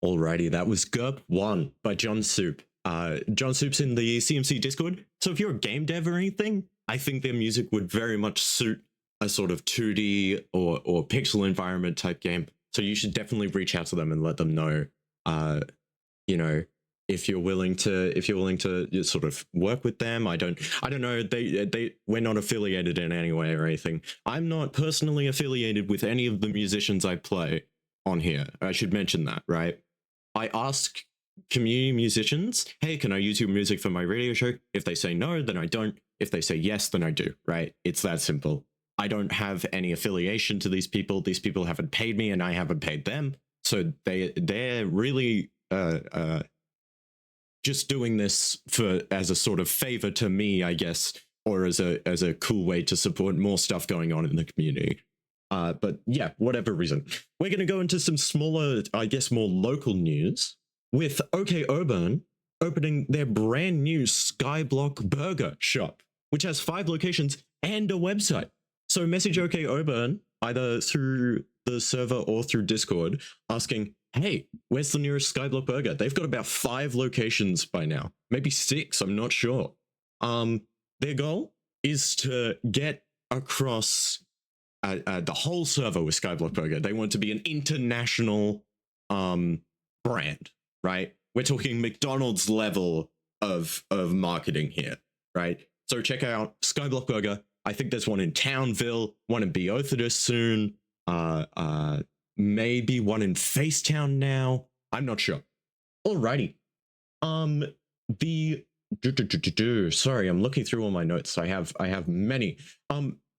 Alrighty, that was GURP 1 by John Soup. John Soup's in the CMC Discord, so if you're a game dev or anything, I think their music would very much suit a sort of 2D or pixel environment type game. So you should definitely reach out to them and let them know, you know, if you're willing to sort of work with them. I don't know. We're not affiliated in any way or anything. I'm not personally affiliated with any of the musicians I play on here. I should mention that, right? I ask community musicians, hey, can I use your music for my radio show? If they say no, then I don't. If they say yes, then I do, right? It's that simple. I don't have any affiliation to these people. These people haven't paid me and I haven't paid them. So they're really just doing this as a sort of favor to me, I guess, or as a cool way to support more stuff going on in the community. But yeah, whatever reason. We're going to go into some smaller, I guess, more local news with OK Auburn opening their brand new Skyblock Burger shop, which has 5 locations and a website. So message OK Auburn either through the server or through Discord asking, hey, where's the nearest Skyblock Burger? They've got about 5 locations by now, maybe 6, I'm not sure. Their goal is to get across the whole server with Skyblock Burger. They want to be an international brand, right? We're talking McDonald's level of marketing here, right? So check out Skyblock Burger. I think there's one in Townville, one in Beothodus soon, maybe one in Facetown now. I'm not sure. Alrighty. Sorry, I'm looking through all my notes. I have many.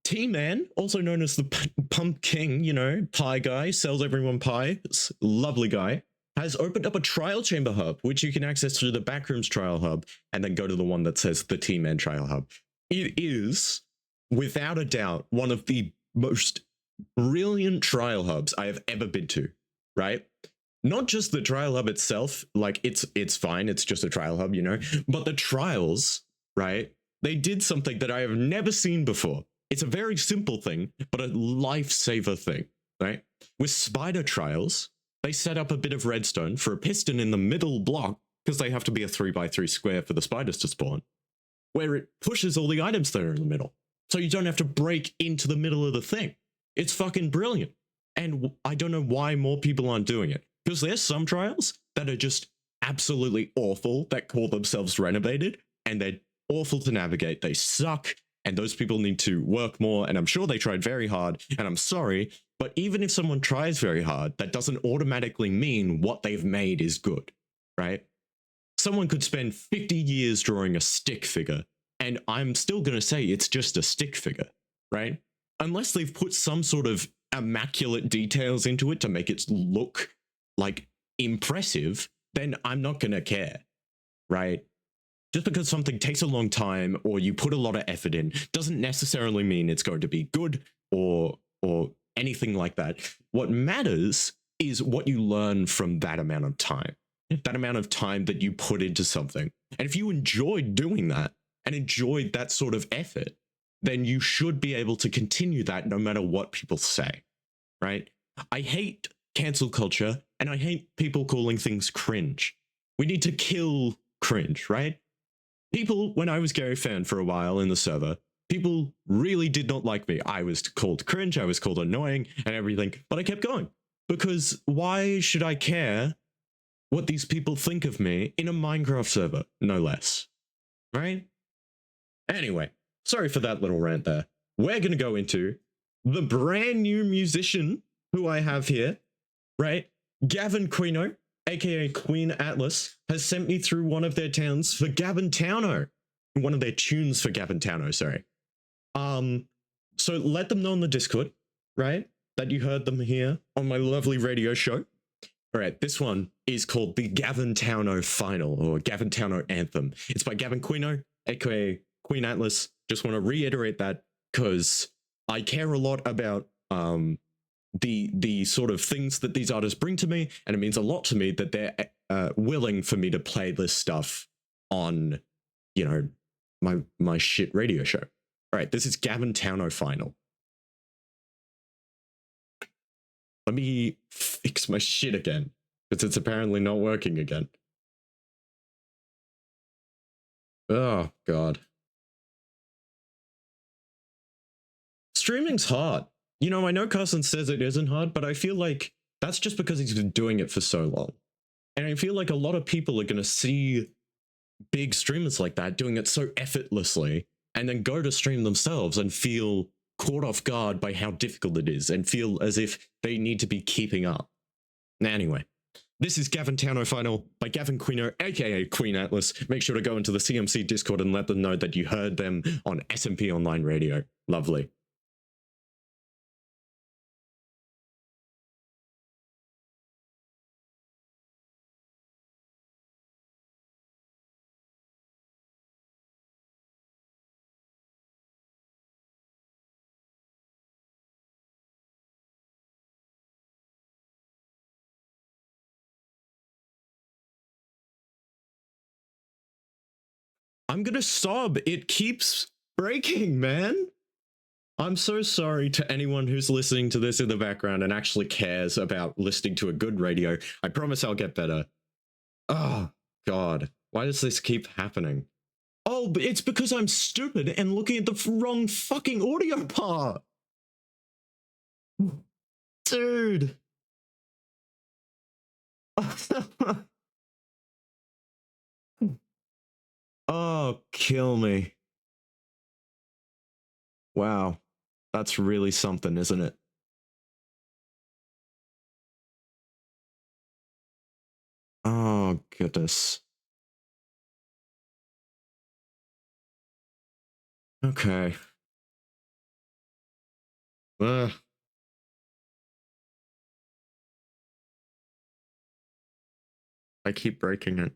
T-Man, also known as the Pumpkin, you know, pie guy, sells everyone pie, lovely guy, has opened up a trial chamber hub, which you can access through the Backrooms trial hub, and then go to the one that says the T-Man trial hub. It is, without a doubt, one of the most brilliant trial hubs I have ever been to, right? Not just the trial hub itself, like it's fine, it's just a trial hub, you know, but the trials, right? They did something that I have never seen before. It's a very simple thing, but a lifesaver thing, right? With spider trials, they set up a bit of redstone for a piston in the middle block, because they have to be a 3x3 square for the spiders to spawn, where it pushes all the items that are in the middle. So you don't have to break into the middle of the thing. It's fucking brilliant. And I don't know why more people aren't doing it. Because there's some trials that are just absolutely awful, that call themselves renovated, and they're awful to navigate. They suck. And those people need to work more, and I'm sure they tried very hard, and I'm sorry, but even if someone tries very hard, that doesn't automatically mean what they've made is good, right? Someone could spend 50 years drawing a stick figure, and I'm still going to say it's just a stick figure, right? Unless they've put some sort of immaculate details into it to make it look, like, impressive, then I'm not going to care, right? Just because something takes a long time or you put a lot of effort in doesn't necessarily mean it's going to be good or anything like that. What matters is what you learn from that amount of time that you put into something. And if you enjoyed doing that and enjoyed that sort of effort, then you should be able to continue that no matter what people say, right? I hate cancel culture and I hate people calling things cringe. We need to kill cringe, right? People, when I was Gary Fan for a while in the server, people really did not like me. I was called cringe, I was called annoying and everything, but I kept going. Because why should I care what these people think of me in a Minecraft server, no less, right? Anyway, sorry for that little rant there. We're going to go into the brand new musician who I have here, right? Gavin Quino, aka Queen Atlas, has sent me through one of their tunes for Gavin Towno. One of their tunes for Gavin Towno, sorry. So let them know on the Discord, right, that you heard them here on my lovely radio show. All right, this one is called the Gavin Towno Final, or Gavin Towno Anthem. It's by Gavin Quino, aka Queen Atlas. Just want to reiterate that because I care a lot about the sort of things that these artists bring to me, and it means a lot to me that they're willing for me to play this stuff on, you know, my shit radio show. All right, this is Gavin Towno Final. Let me fix my shit again. Because it's apparently not working again. Oh, God. Streaming's hard. You know, I know Carson says it isn't hard, but I feel like that's just because he's been doing it for so long. And I feel like a lot of people are going to see big streamers like that doing it so effortlessly and then go to stream themselves and feel caught off guard by how difficult it is and feel as if they need to be keeping up. Anyway, this is Gavin Towno Final by Gavin Quino, aka Queen Atlas. Make sure to go into the CMC Discord and let them know that you heard them on SMP Online Radio. Lovely. I'm gonna sob. It keeps breaking, man. I'm so sorry to anyone who's listening to this in the background and actually cares about listening to a good radio. I promise I'll get better. Oh, God. Why does this keep happening? Oh, but it's because I'm stupid and looking at the wrong fucking audio part. Dude. Oh, kill me. Wow. That's really something, isn't it? Oh, goodness. Okay. I keep breaking it.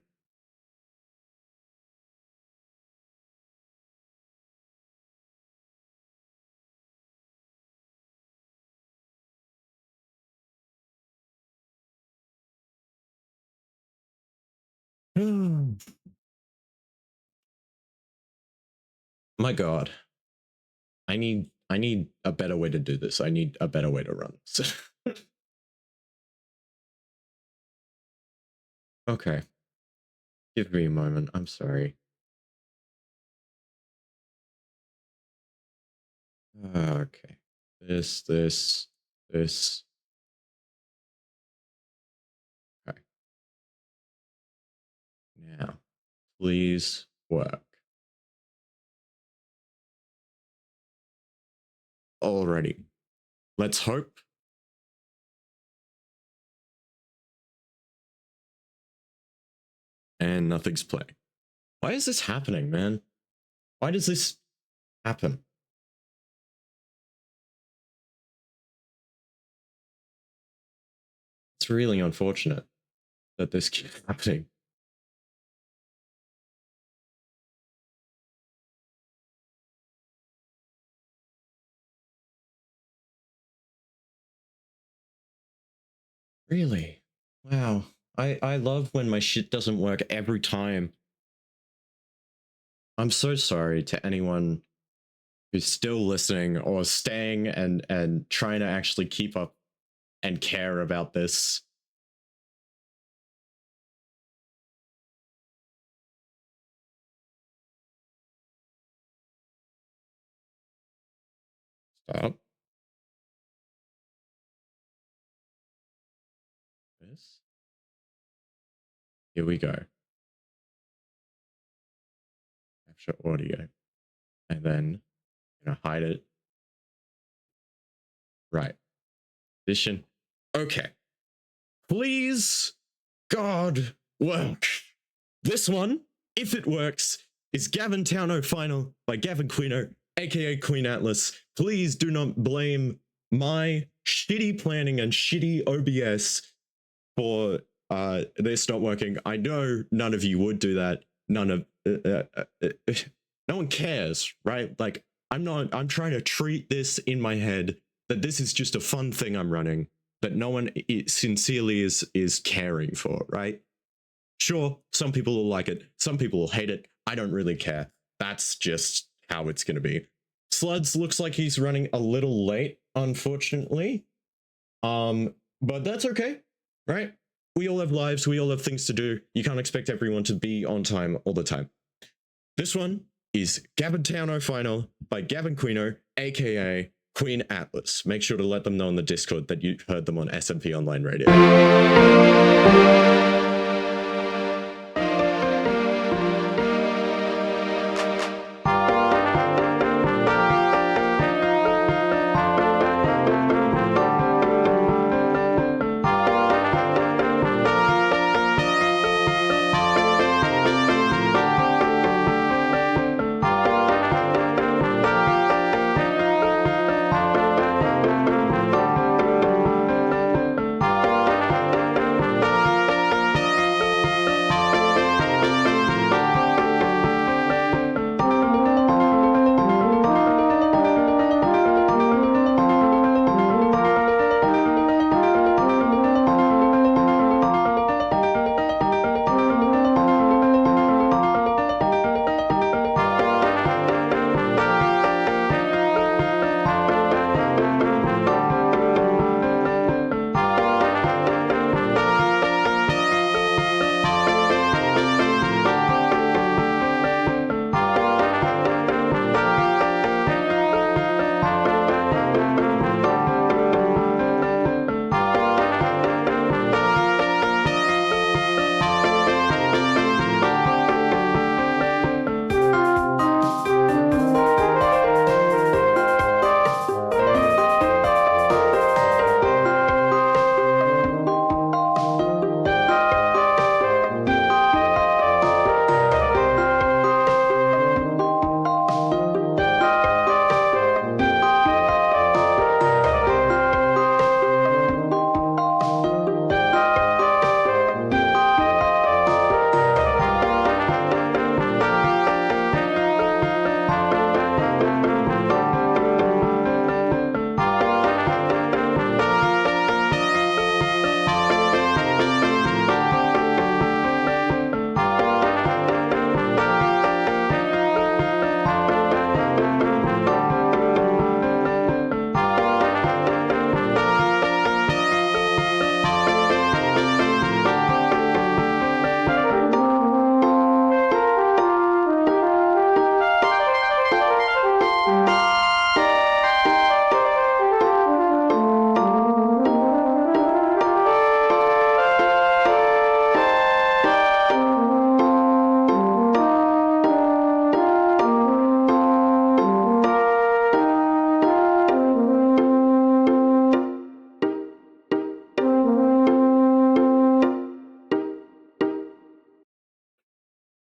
My God. I need a better way to do this. I need a better way to run this. Okay. Give me a moment. I'm sorry. Okay. This. Okay. Now, please work. Alrighty. Let's hope. And nothing's playing. Why is this happening, man? Why does this happen? It's really unfortunate that this keeps happening. Really? Wow. I love when my shit doesn't work every time. I'm so sorry to anyone who's still listening or staying and trying to actually keep up and care about this. Stop. This. Here we go. Capture audio. And then hide it. Right. Edition. Okay. Please, God, work. This one, if it works, is Gavin Towno Final by Gavin Quino, aka Queen Atlas. Please do not blame my shitty planning and shitty OBS for this not working. I know none of you would do that. None of no one cares, right? Like I'm trying to treat this in my head that this is just a fun thing I'm running that no one sincerely is caring for, right? Sure, some people will like it, some people will hate it. I don't really care. That's just how it's going to be. SLUDS looks like he's running a little late, unfortunately. But that's okay, right? we all have lives, we all have things to do. You can't expect everyone to be on time all the time. This one is Gavin Towno Final by Gavin Quino, aka Queen Atlas. Make sure to let them know in the Discord that you heard them on SMP Online Radio.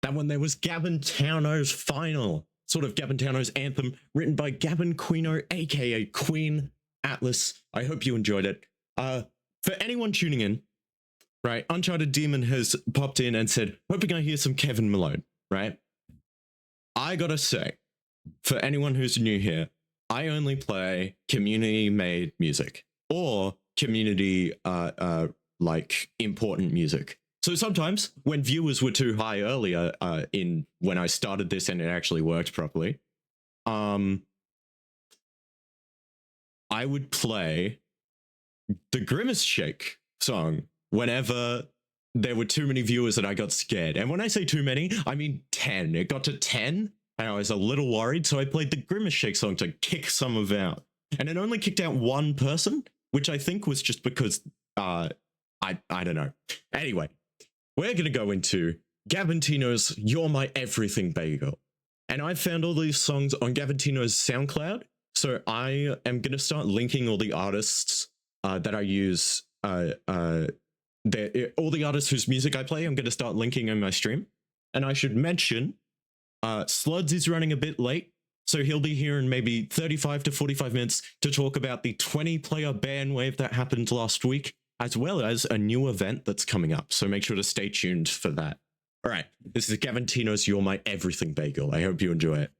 That one there was Gavin Towno's Final, sort of Gavin Towno's anthem, written by Gavin Quino, aka Queen Atlas. I hope you enjoyed it. For anyone tuning in, right, Uncharted Demon has popped in and said, hoping I hear some Kevin Malone, right? I gotta say, for anyone who's new here, I only play community-made music or community, like, important music. So sometimes when viewers were too high earlier when I started this and it actually worked properly, I would play the Grimace Shake song whenever there were too many viewers and I got scared. And when I say too many, I mean 10. It got to 10 and I was a little worried, so I played the Grimace Shake song to kick some of out. And it only kicked out one person, which I think was just because, I don't know. Anyway. We're going to go into Gavin Tino's You're My Everything Bagel. And I found all these songs on Gavin Tino's SoundCloud. So I am going to start linking all the artists that I use. All the artists whose music I play, I'm going to start linking in my stream. And I should mention, SLUDS is running a bit late. So he'll be here in maybe 35 to 45 minutes to talk about the 20-player ban wave that happened last week, as well as a new event that's coming up. So make sure to stay tuned for that. All right, this is Gavin Tino's You're My Everything Bagel. I hope you enjoy it.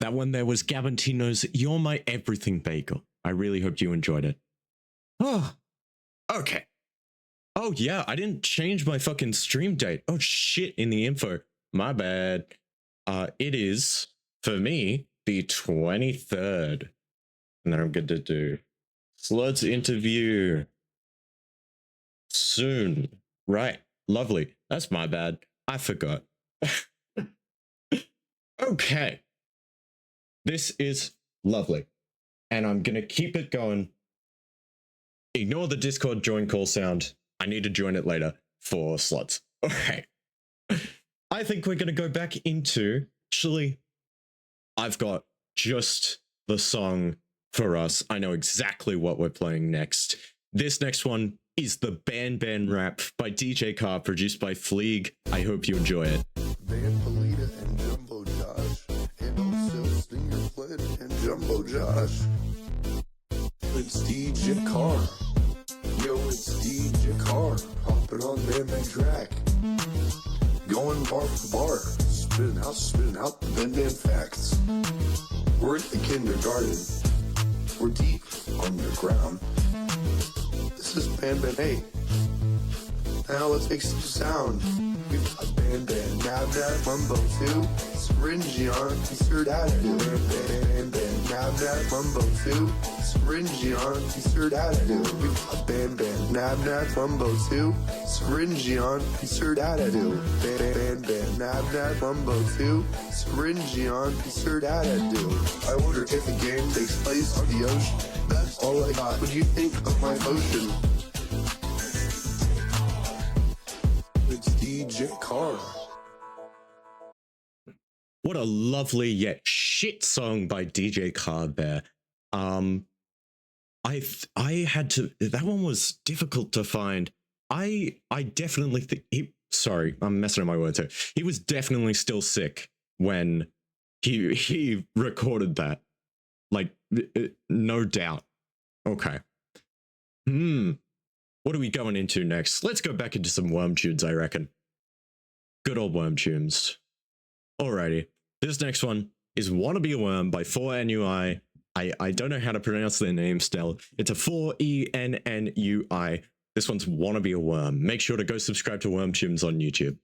That one there was Gabantino's You're My Everything Bagel. I really hope you enjoyed it. Oh, okay. Oh yeah, I didn't change my fucking stream date. Oh shit, in the info. My bad. It is, for me, the 23rd. And then I'm going to do SLUDS interview soon. Right, lovely. That's my bad. I forgot. Okay. This is lovely. And I'm going to keep it going. Ignore the Discord join call sound. I need to join it later for SLUDS. Okay. I think we're going to go back into... Actually, I've got just the song for us. I know exactly what we're playing next. This next one is the Ban Rap by DJ Carr, produced by Fleeg. I hope you enjoy it. Ban Polita and Jumbo Josh, and also Stinger Fled and Jumbo Josh. It's DJ Carr. Yo, it's DJ Carr. Hopping on Ban track. Going bar for bar. Spitting out the Ban facts. We're in the kindergarten. We're deep underground. This is Ban 8. Now let's make some sound. We've got Ban, Nab, Mumbo 2, Syringeon, Insert Attitude. Ban, Nab, Mumbo 2, Syringeon, Insert Attitude. We've got Ban, Nab, Mumbo 2, Syringeon, Insert Attitude. Ban, Nab, Mumbo 2, Syringeon, Insert Attitude. I wonder if the game takes place on the ocean. That's all I got. What do you think of my potion? It's DJ Carr. What a lovely yet shit song by DJ Carr there. I had to... That one was difficult to find. I definitely think... Sorry, I'm messing up my words here. He was definitely still sick when he recorded that. Like, no doubt. Okay. What are we going into next? Let's go back into some Worm tunes, I reckon. Good old Worm tunes. Alrighty. This next one is Wanna Be a Worm by 4NUI. I don't know how to pronounce their name still. It's a 4ENNUI. This one's Wanna Be a Worm. Make sure to go subscribe to Worm tunes on YouTube.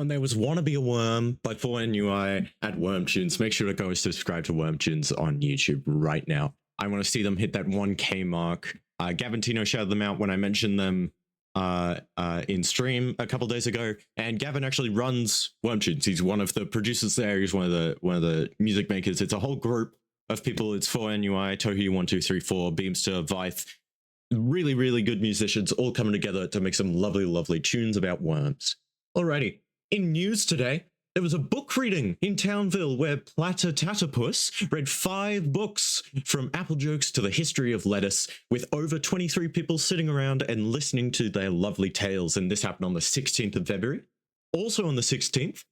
when there was Wanna Be a Worm by 4NUI at Wormtunes. Make sure to go subscribe to Wormtunes on YouTube right now. I want to see them hit that 1K mark. Gavin shouted them out when I mentioned them in stream a couple days ago, and Gavin actually runs Wormtunes. He's one of the producers there. He's one of the music makers. It's a whole group of people. It's 4NUI, Tohu1234, Beamster, Vythe. Really, really good musicians all coming together to make some lovely, lovely tunes about worms. Alrighty, in news today, there was a book reading in Townville where Platytatopus read 5 books from apple jokes to the history of lettuce, with over 23 people sitting around and listening to their lovely tales, and this happened on the 16th of February. Also on the 16th,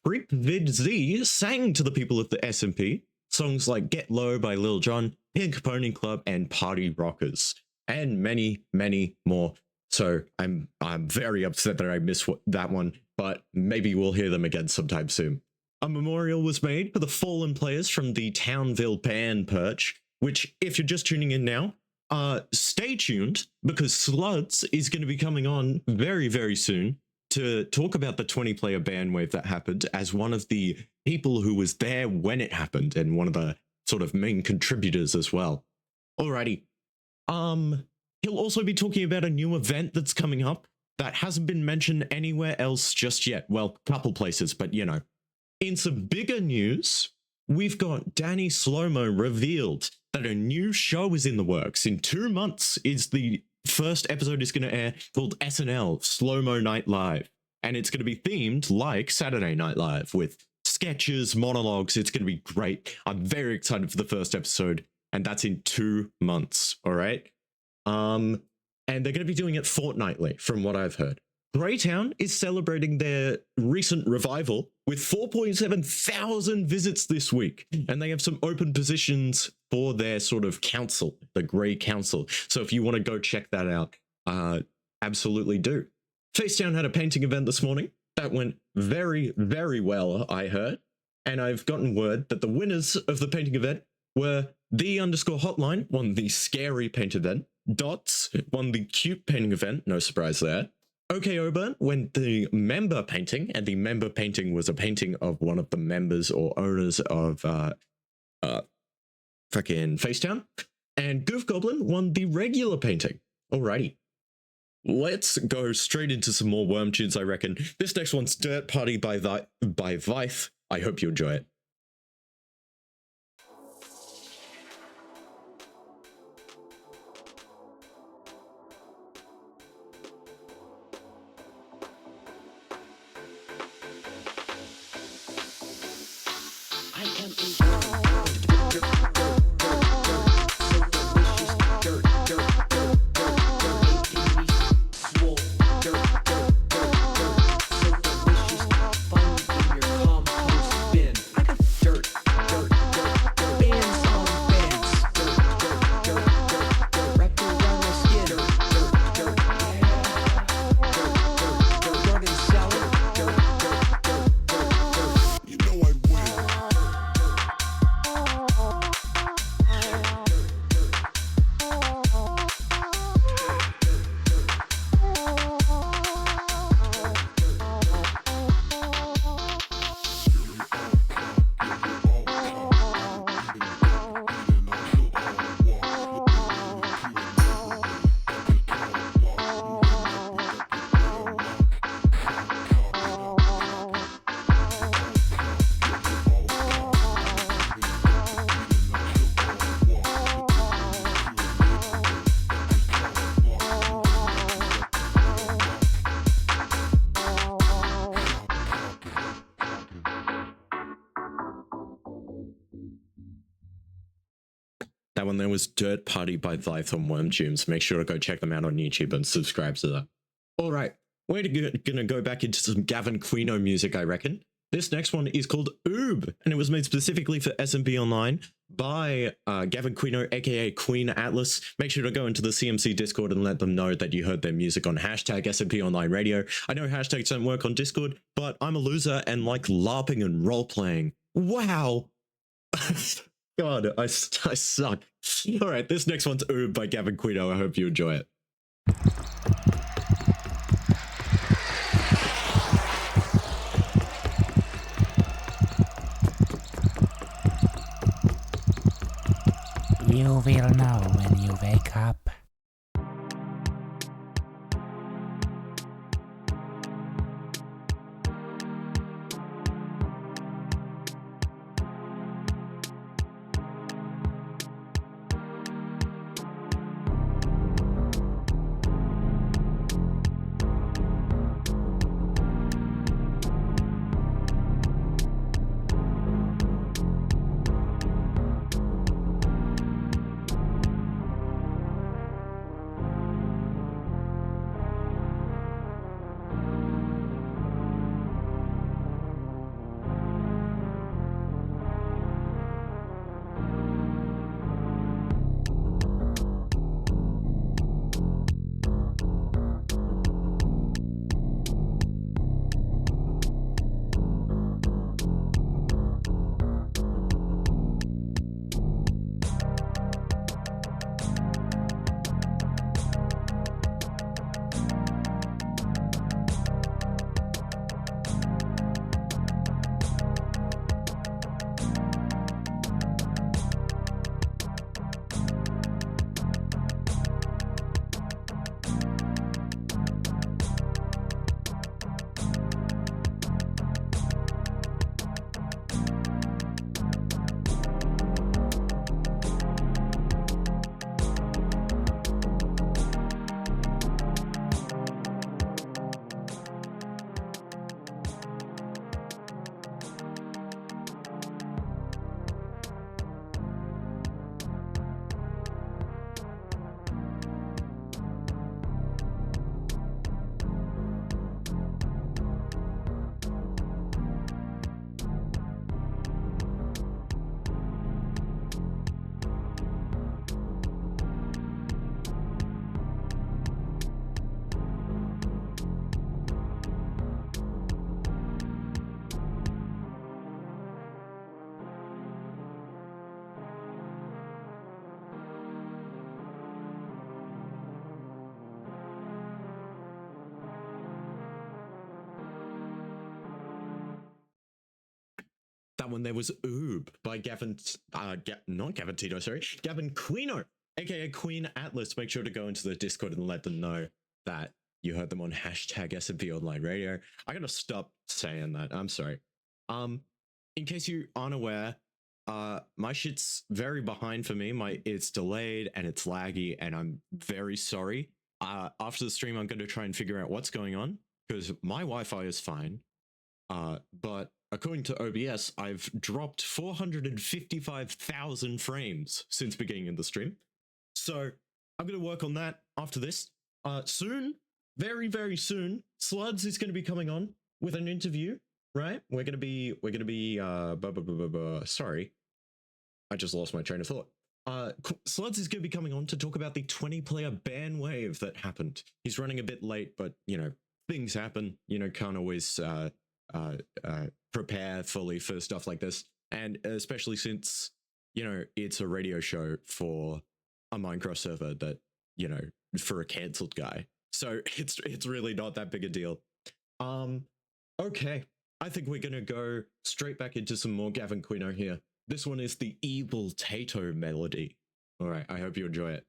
CreepVidZ sang to the people of the SMP songs like Get Low by Lil Jon, Pink Pony Club, and Party Rockers, and many, many more. So I'm very upset that I missed that one, but maybe we'll hear them again sometime soon. A memorial was made for the fallen players from the Townville Band Perch, which, if you're just tuning in now, stay tuned, because SLUDS is going to be coming on very, very soon to talk about the 20-player ban wave that happened, as one of the people who was there when it happened, and one of the sort of main contributors as well. Alrighty. He'll also be talking about a new event that's coming up that hasn't been mentioned anywhere else just yet. Well, a couple places, but you know. In some bigger news, we've got Danny Slomo revealed that a new show is in the works. In 2 months is the first episode is going to air, called SNL, Slomo Night Live. And it's going to be themed like Saturday Night Live, with sketches, monologues. It's going to be great. I'm very excited for the first episode, and that's in 2 months, all right? And they're going to be doing it fortnightly, from what I've heard. Greytown is celebrating their recent revival with 4.7 thousand visits this week, and they have some open positions for their sort of council, the Grey Council. So if you want to go check that out, absolutely do. Facetown had a painting event this morning that went very, very well, I heard, and I've gotten word that the winners of the painting event were the_hotline won the scary paint event, Dots won the cute painting event, no surprise there. OK Oburn won the member painting, and the member painting was a painting of one of the members or owners of fucking Facetown. And Goof Goblin won the regular painting. Alrighty. Let's go straight into some more worm tunes, I reckon. This next one's Dirt Party by Vythe. I hope you enjoy it. That one there was Dirt Party by Vythe on Wormtunes. Make sure to go check them out on YouTube and subscribe to that. All right, we're gonna go back into some Gavin Quino music, I reckon. This next one is called Oob, and it was made specifically for SMP Online by Gavin Quino, aka Queen Atlas. Make sure to go into the CMC Discord and let them know that you heard their music on hashtag SMP Online Radio. I know hashtags don't work on Discord, but I'm a loser and like LARPing and role-playing. Wow. God, I suck. All right, this next one's Oob by Gavin Quino. I hope you enjoy it. will know when you wake up. That one there was Oob by Gavin, not Gavin Tito, sorry, Gavin Quino, aka Queen Atlas. Make sure to go into the Discord and let them know that you heard them on hashtag SMP Online Radio. I gotta stop saying that. I'm sorry. In case you aren't aware, my shit's very behind for me. It's delayed and it's laggy, and I'm very sorry. After the stream, I'm going to try and figure out what's going on because my Wi-Fi is fine. But according to OBS, I've dropped 455,000 frames since beginning of the stream. So I'm going to work on that after this. Soon, very, very soon, SLUDS is going to be coming on with an interview, right? We're going to be, sorry. I just lost my train of thought. SLUDS is going to be coming on to talk about the 20-player ban wave that happened. He's running a bit late, but, you know, things happen. You know, can't always prepare fully for stuff like this. And especially since, you know, it's a radio show for a Minecraft server that, you know, for a cancelled guy. So it's really not that big a deal. Okay. I think we're going to go straight back into some more Gavin Quino here. This one is the Evil Tato melody. All right, I hope you enjoy it.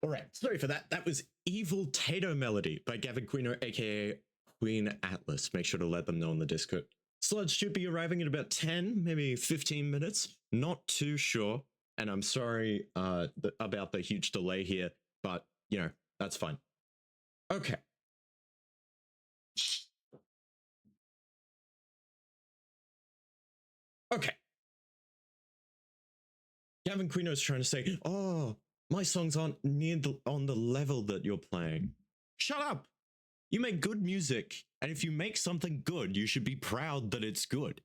All right, sorry for that. That was Evil Tato Melody by Gavin Quino, aka Queen Atlas. Make sure to let them know on the Discord. SLUDS should be arriving in about 10, maybe 15 minutes. Not too sure. And I'm sorry about the huge delay here, but, you know, that's fine. Okay. Okay. Gavin Quino's trying to say, oh, my songs aren't on the level that you're playing. Shut up! You make good music, and if you make something good, you should be proud that it's good.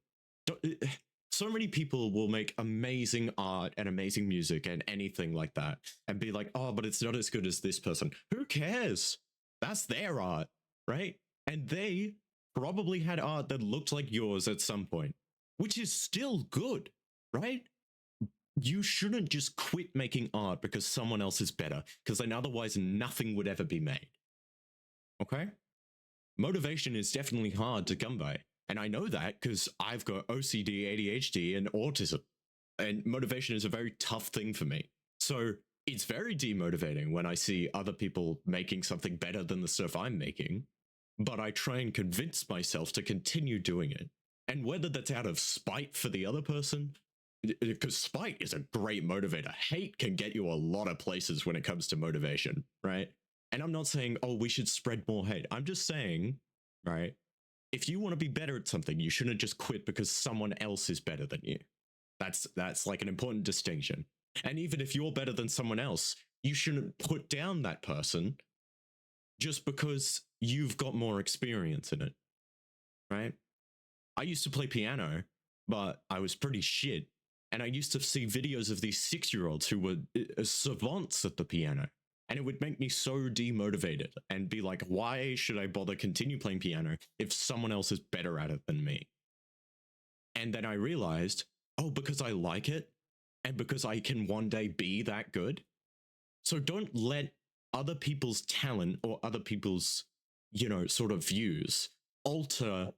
So many people will make amazing art and amazing music and anything like that, and be like, oh, but it's not as good as this person. Who cares? That's their art, right? And they probably had art that looked like yours at some point, which is still good, right? You shouldn't just quit making art because someone else is better, because then otherwise nothing would ever be made. Okay? Motivation is definitely hard to come by. And I know that because I've got OCD, ADHD, and autism. And motivation is a very tough thing for me. So it's very demotivating when I see other people making something better than the stuff I'm making. But I try and convince myself to continue doing it. And whether that's out of spite for the other person, because spite is a great motivator. Hate can get you a lot of places when it comes to motivation, right? And I'm not saying, oh, we should spread more hate. I'm just saying, right, if you want to be better at something, you shouldn't just quit because someone else is better than you. That's like an important distinction. And even if you're better than someone else, you shouldn't put down that person just because you've got more experience in it, right? I used to play piano, but I was pretty shit. And I used to see videos of these 6-year-olds who were savants at the piano. And it would make me so demotivated and be like, why should I bother continue playing piano if someone else is better at it than me? And then I realized, oh, because I like it and because I can one day be that good. So don't let other people's talent or other people's, you know, sort of views alter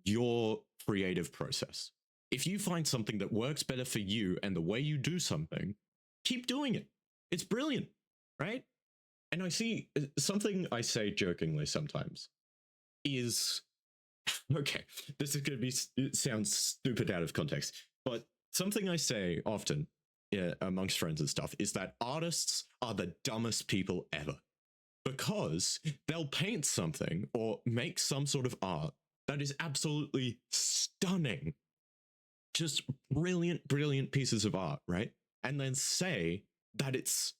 your creative process. If you find something that works better for you and the way you do something, keep doing it. It's brilliant, right? And I see something I say jokingly sometimes is, okay, this is going to be, it sounds stupid out of context, but something I say often amongst friends and stuff is that artists are the dumbest people ever, because they'll paint something or make some sort of art that is absolutely stunning. Just brilliant, brilliant pieces of art, right? And then say that it's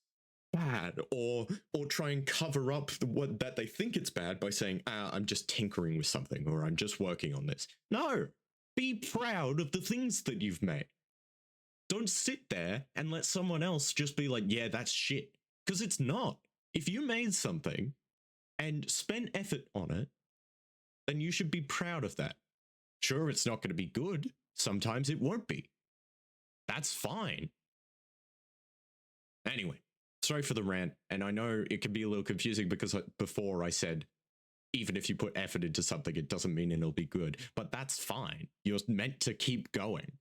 bad, or try and cover up what that they think it's bad by saying, I'm just tinkering with something, or I'm just working on this. No, be proud of the things that you've made. Don't sit there and let someone else just be like, yeah, that's shit, because it's not. If you made something and spent effort on it, then you should be proud of that. Sure, it's not going to be good. Sometimes it won't be. That's fine. Anyway, sorry for the rant. And I know it can be a little confusing because before I said, even if you put effort into something, it doesn't mean it'll be good. But that's fine. You're meant to keep going.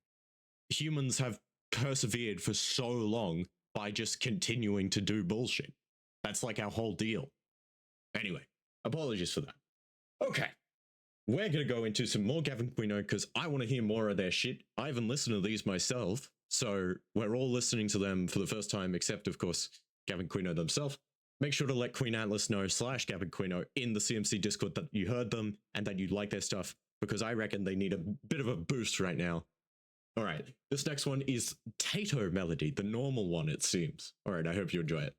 Humans have persevered for so long by just continuing to do bullshit. That's like our whole deal. Anyway, apologies for that. Okay. We're going to go into some more Gavin Quino because I want to hear more of their shit. I haven't listened to these myself, so we're all listening to them for the first time, except, of course, Gavin Quino themselves. Make sure to let Queen Atlas know / Gavin Quino in the CMC Discord that you heard them and that you like their stuff, because I reckon they need a bit of a boost right now. All right, this next one is Tato Melody, the normal one, it seems. All right, I hope you enjoy it.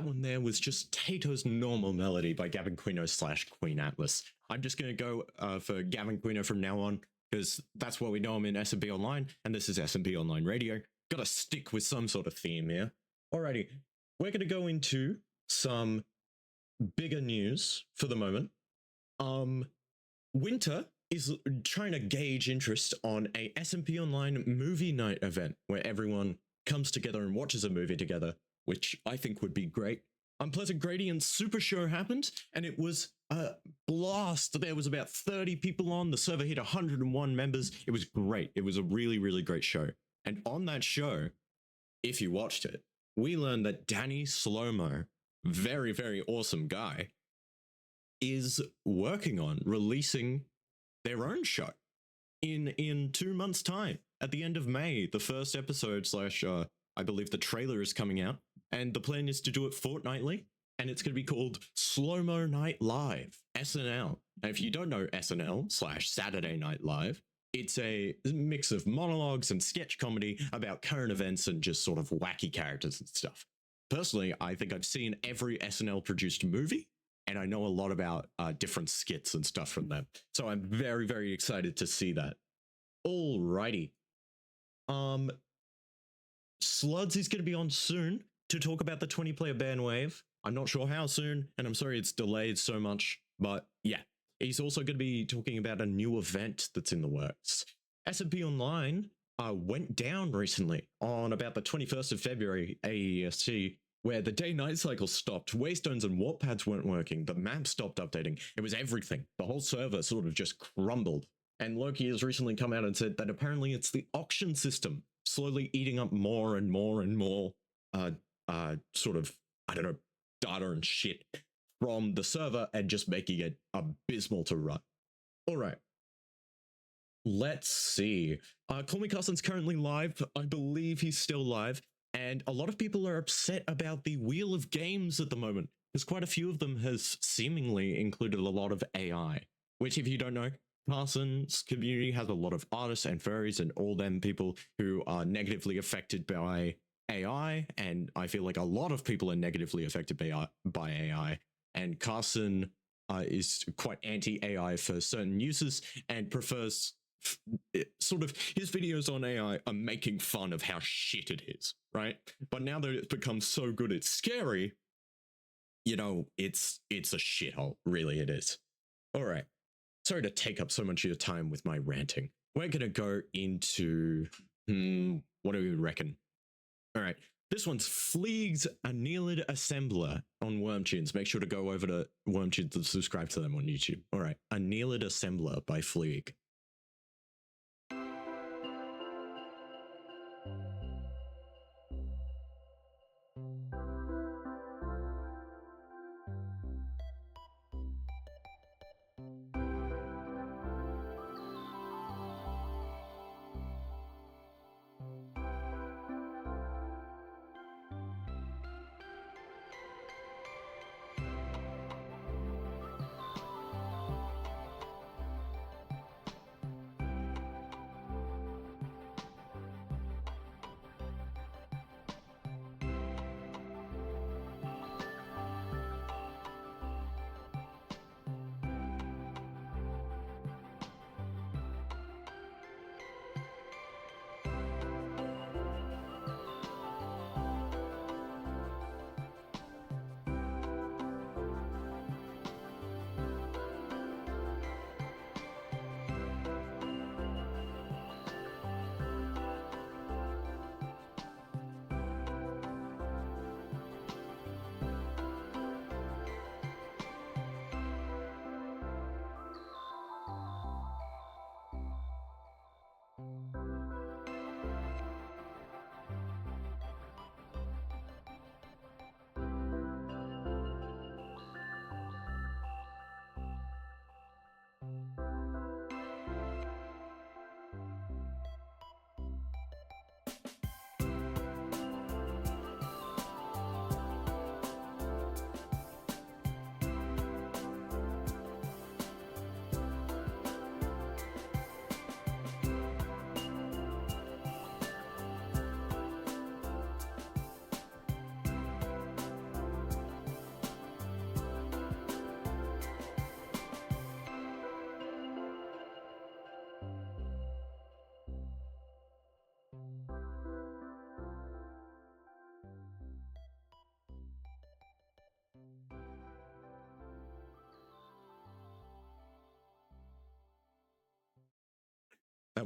that one there was just Tato's Normal Melody by Gavin Quino / Queen Atlas. I'm just going to go for Gavin Quino from now on, because that's what we know him in S&P Online, and this is S&P Online Radio. Gotta stick with some sort of theme here. Alrighty, we're going to go into some bigger news for the moment. Winter is trying to gauge interest on a S&P Online movie night event where everyone comes together and watches a movie together, which I think would be great. Unpleasant Gradient Super Show happened, and it was a blast. There was about 30 people on. The server hit 101 members. It was great. It was a really, really great show. And on that show, if you watched it, we learned that Danny Slomo, very, very awesome guy, is working on releasing their own show in 2 months' time. At the end of May, the first episode / I believe the trailer is coming out, and the plan is to do it fortnightly, and it's going to be called Slow-Mo Night Live, SNL. And if you don't know SNL / Saturday Night Live, it's a mix of monologues and sketch comedy about current events and just sort of wacky characters and stuff. Personally, I think I've seen every SNL produced movie, and I know a lot about different skits and stuff from them. So I'm very, very excited to see that. Alrighty. SLUDS is going to be on soon to talk about the 20-player ban wave. I'm not sure how soon, and I'm sorry it's delayed so much, but yeah. He's also going to be talking about a new event that's in the works. S&P Online went down recently on about the 21st of February, AEST, where the day-night cycle stopped, waystones and warp pads weren't working, the map stopped updating, it was everything. The whole server sort of just crumbled. And Loki has recently come out and said that apparently it's the auction system slowly eating up more and more and more sort of, I don't know, data and shit from the server and just making it abysmal to run. All right. Let's see. Call Me Carson's currently live. I believe he's still live. And a lot of people are upset about the Wheel of Games at the moment, because quite a few of them has seemingly included a lot of AI, which, if you don't know, Carson's community has a lot of artists and furries and all them people who are negatively affected by AI, and I feel like a lot of people are negatively affected by AI, and Carson is quite anti-AI for certain uses and prefers sort of his videos on AI are making fun of how shit it is, right? But now that it's become so good it's scary, you know, it's a shithole, really it is. All right. Sorry to take up so much of your time with my ranting. We're going to go into, what do we reckon? All right, this one's Fleeg's Annihilid Assembler on Wormtunes. Make sure to go over to Wormtunes and subscribe to them on YouTube. All right, Annihilid Assembler by Fleeg.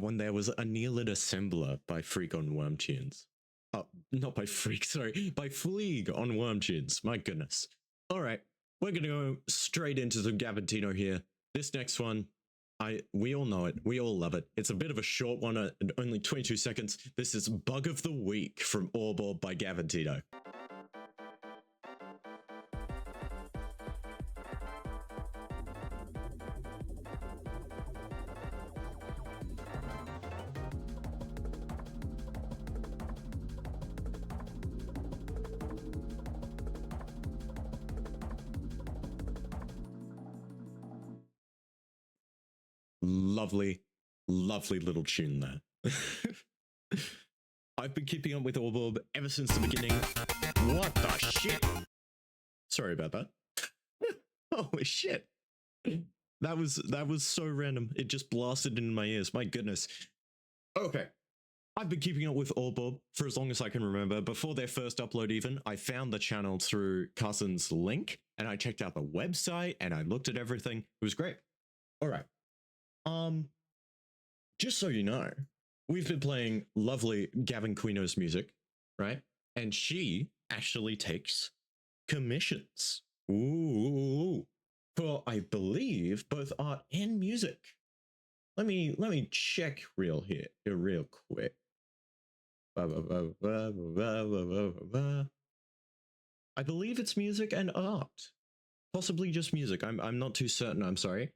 when there was a Neolith Assembler by Freak on Worm Tunes. Oh, not by Freak, sorry, by Fleeg on Worm Tunes. My goodness. All right, we're gonna go straight into some Gavantino here. This next one, we all know it, we all love it. It's a bit of a short one, only 22 seconds. This is Bug of the Week from Orb by Gavantino. Lovely, lovely little tune there. I've been keeping up with Orb ever since the beginning. What the shit? Sorry about that. Holy shit. That was so random. It just blasted into my ears. My goodness. Okay. I've been keeping up with Orb for as long as I can remember. Before their first upload even, I found the channel through Cousin's link, and I checked out the website, and I looked at everything. It was great. All right. Just so you know, we've been playing lovely Gavin Quino's music, right? And she actually takes commissions. Ooh, for I believe both art and music. Let me check real quick. I believe it's music and art. Possibly just music. I'm not too certain, I'm sorry.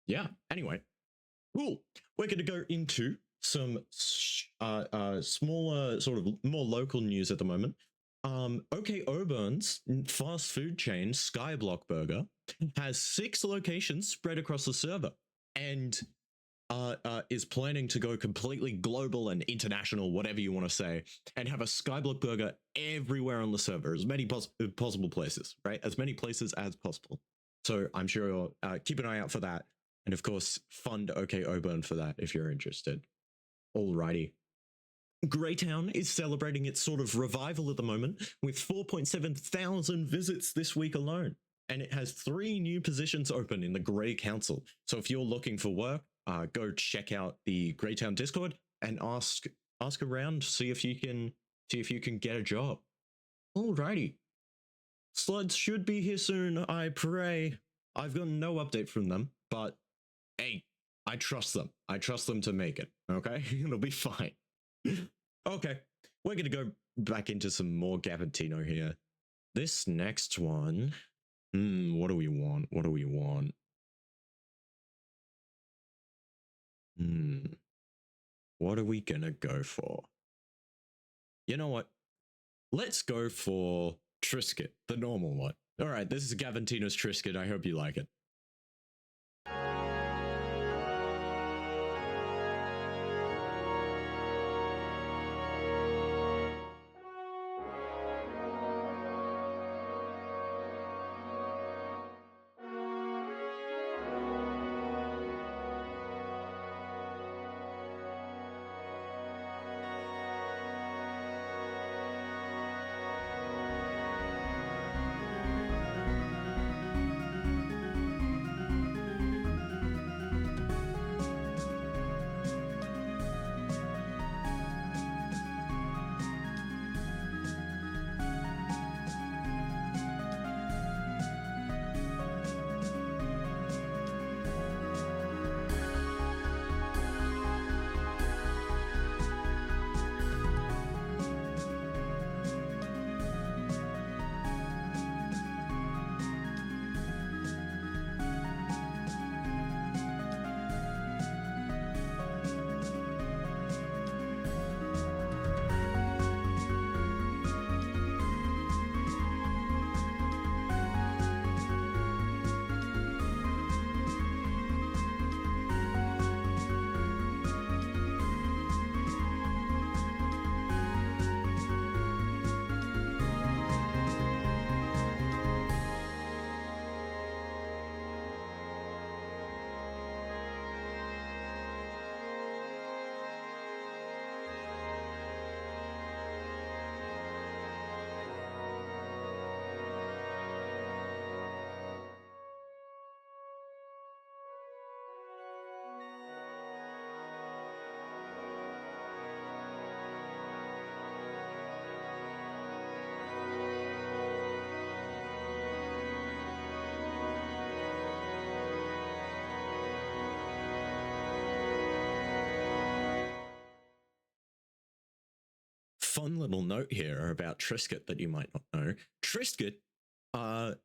Yeah, anyway. Cool. We're going to go into some smaller, sort of more local news at the moment. OK Oburn's fast food chain, Skyblock Burger, has 6 locations spread across the server and is planning to go completely global and international, whatever you want to say, and have a Skyblock Burger everywhere on the server, as many possible places, right? As many places as possible. So I'm sure you'll keep an eye out for that. And of course, fund OK Oburn for that if you're interested. Alrighty. Greytown is celebrating its sort of revival at the moment with 4.7 thousand visits this week alone. And it has 3 new positions open in the Grey Council. So if you're looking for work, go check out the Greytown Discord and ask around, see if you can get a job. Alrighty. SLUDS should be here soon, I pray. I've got no update from them, but hey, I trust them. I trust them to make it, okay? It'll be fine. Okay, we're gonna go back into some more Gavantino here. This next one, what do we want? What do we want? What are we gonna go for? You know what? Let's go for Trisket, the normal one. All right, this is Gavantino's Trisket. I hope you like it. fun little note here about Triscuit that you might not know. Triscuit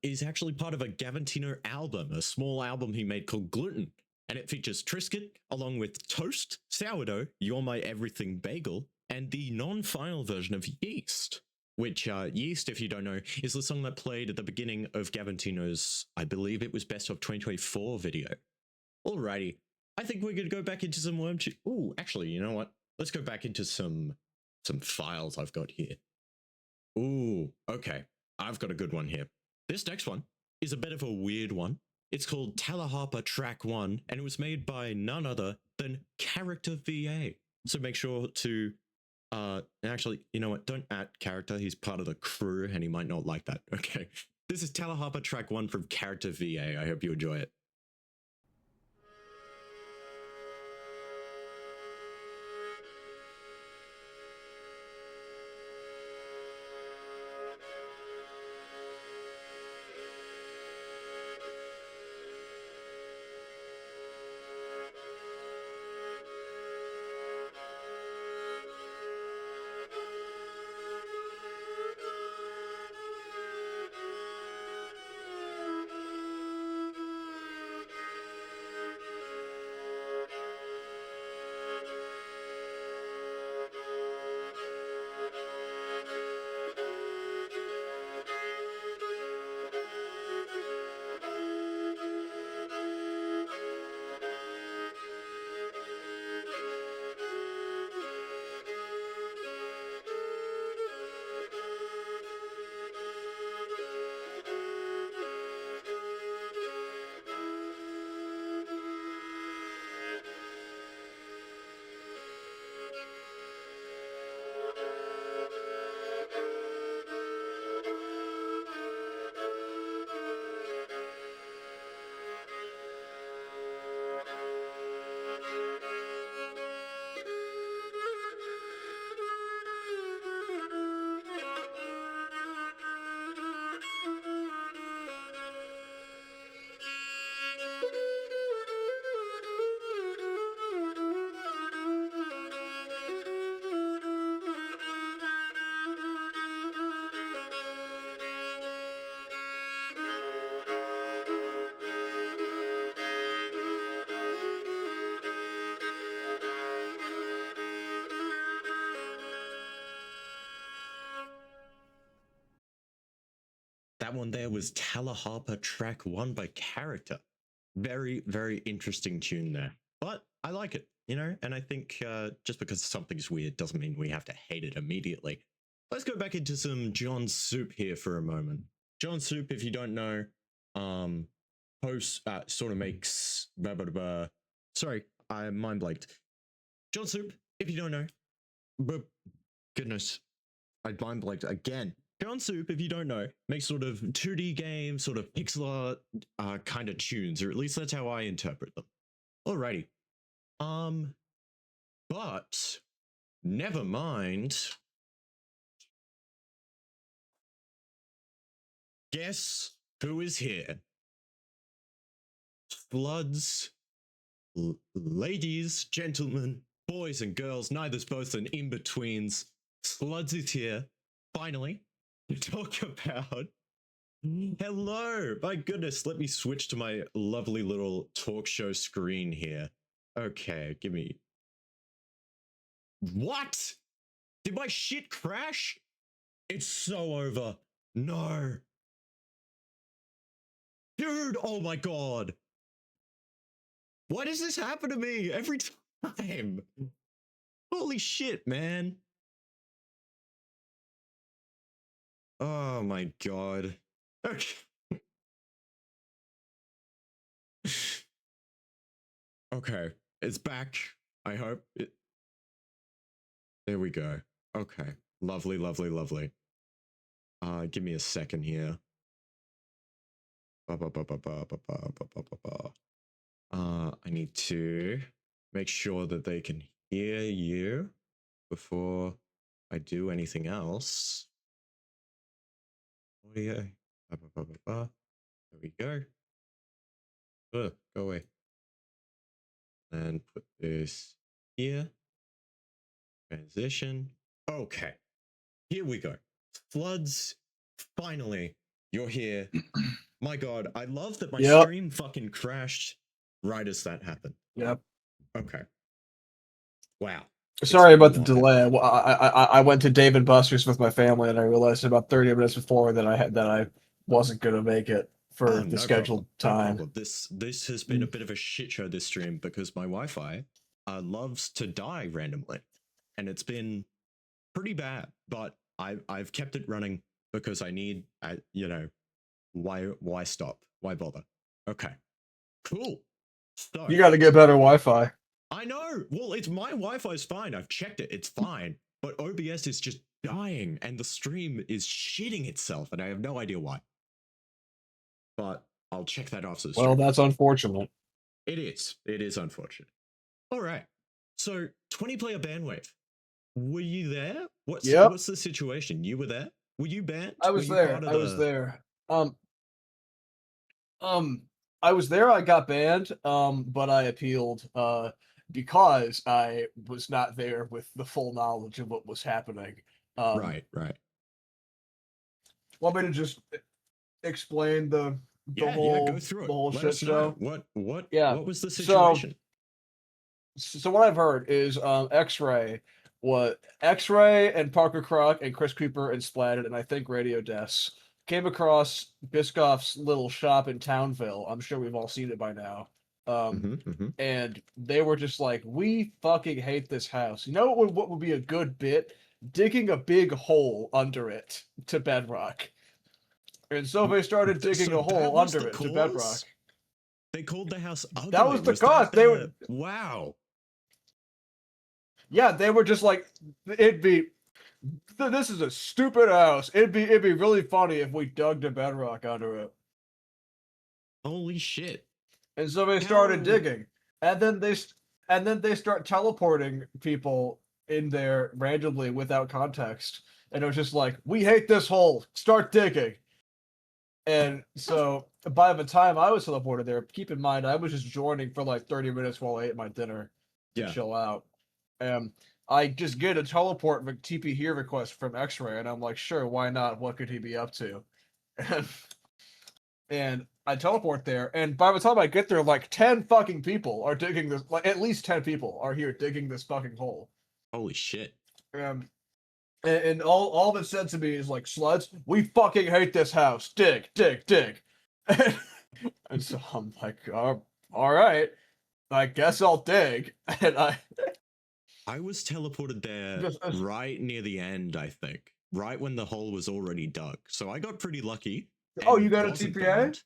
is actually part of a Gavantino album, a small album he made called Gluten. And it features Triscuit along with Toast, Sourdough, You're My Everything Bagel, and the non-final version of Yeast. Which, Yeast, if you don't know, is the song that played at the beginning of Gavantino's, I believe it was Best of 2024 video. Alrighty, I think we're gonna go back into some Wormtube. Ooh, actually, you know what? Let's go back into some files I've got here. Ooh, okay. I've got a good one here. This next one is a bit of a weird one. It's called Talaharpa Track 1, and it was made by none other than Character VA. So make sure to, actually, you know what? Don't @Character. He's part of the crew, and he might not like that. Okay. This is Talaharpa Track 1 from Character VA. I hope you enjoy it. That one there was Talaharpa Track 1 by Character. Very, very interesting tune there. But I like it, you know, and I think just because something's weird doesn't mean we have to hate it immediately. Let's go back into some John Soup here for a moment. John Soup, if you don't know, sort of makes sorry, I mind blanked. John Soup, if you don't know, goodness, I mind blanked again. John Soup, if you don't know, makes sort of 2D games, sort of pixel art kind of tunes, or at least that's how I interpret them. Alrighty. But never mind. Guess who is here? SLUDS, ladies, gentlemen, boys and girls, neither's both and in-betweens. SLUDS is here, finally, to talk about... Hello! My goodness, let me switch to my lovely little talk show screen here. Okay, give me... What? Did my shit crash? It's so over. No. Dude, oh my god. Why does this happen to me every time? Holy shit, man. Oh my god. Okay. Okay, it's back. I hope it... There we go. Okay, lovely, lovely, lovely. Give me a second here. I need to make sure that they can hear you before I do anything else. Audio. There we go. Ugh, go away. And put this here. Transition. Okay. here we go. SLUDS, finally, you're here. My god, I love that my stream fucking crashed right as that happened. Yep. Okay. Wow. Sorry about the delay. I went to Dave and Buster's with my family, and I realized about 30 minutes before that I wasn't gonna make it for the scheduled time. No, this has been a bit of a shit show this stream because my Wi-Fi loves to die randomly, and it's been pretty bad. But I've kept it running because I need, you know, why stop? Why bother? Okay, cool. So You got to get better Wi-Fi. I know. Well, it's my Wi-Fi is fine. I've checked it. It's fine. But OBS is just dying, and the stream is shitting itself, and I have no idea why. But I'll check that after the stream. Well, that's unfortunate. It is. It is unfortunate. All right. So 20-player bandwave. Were you there? What's the situation? You were there? Were you banned? I was there. I was there. I was there. I got banned. But I appealed. Because I was not there with the full knowledge of what was happening. Right. Want me to just explain the whole go through it. The whole Let shit us know. show? What was the situation? So what I've heard is X-Ray and Parker Croc and Chris Creeper and Splatted and I think Radio Deaths came across Biscoff's little shop in Townville. I'm sure we've all seen it by now. And they were just like, we fucking hate this house. You know what would be a good bit? Digging a big hole under it to bedrock. And so they started digging a hole under it to bedrock. They called the house ugly. That was the cause. They were wow. Yeah, they were just like, this is a stupid house. It'd be really funny if we dug the bedrock under it. Holy shit. And so they started digging, and then they start teleporting people in there randomly without context, and it was just like, we hate this hole, start digging. And so by the time I was teleported there, keep in mind I was just joining for like 30 minutes while I ate my dinner to chill out. I just get a teleport TP here request from X-Ray, and I'm like, sure, why not? What could he be up to? And I teleport there, and by the time I get there, like 10 fucking people are digging this. Like at least 10 people are here digging this fucking hole. Holy shit! And all that said to me is like, SLUDS, we fucking hate this house. Dig. And so I'm like, all right, I guess I'll dig. And I was teleported there right near the end, I think. Right when the hole was already dug. So I got pretty lucky. Oh, you got a TPA?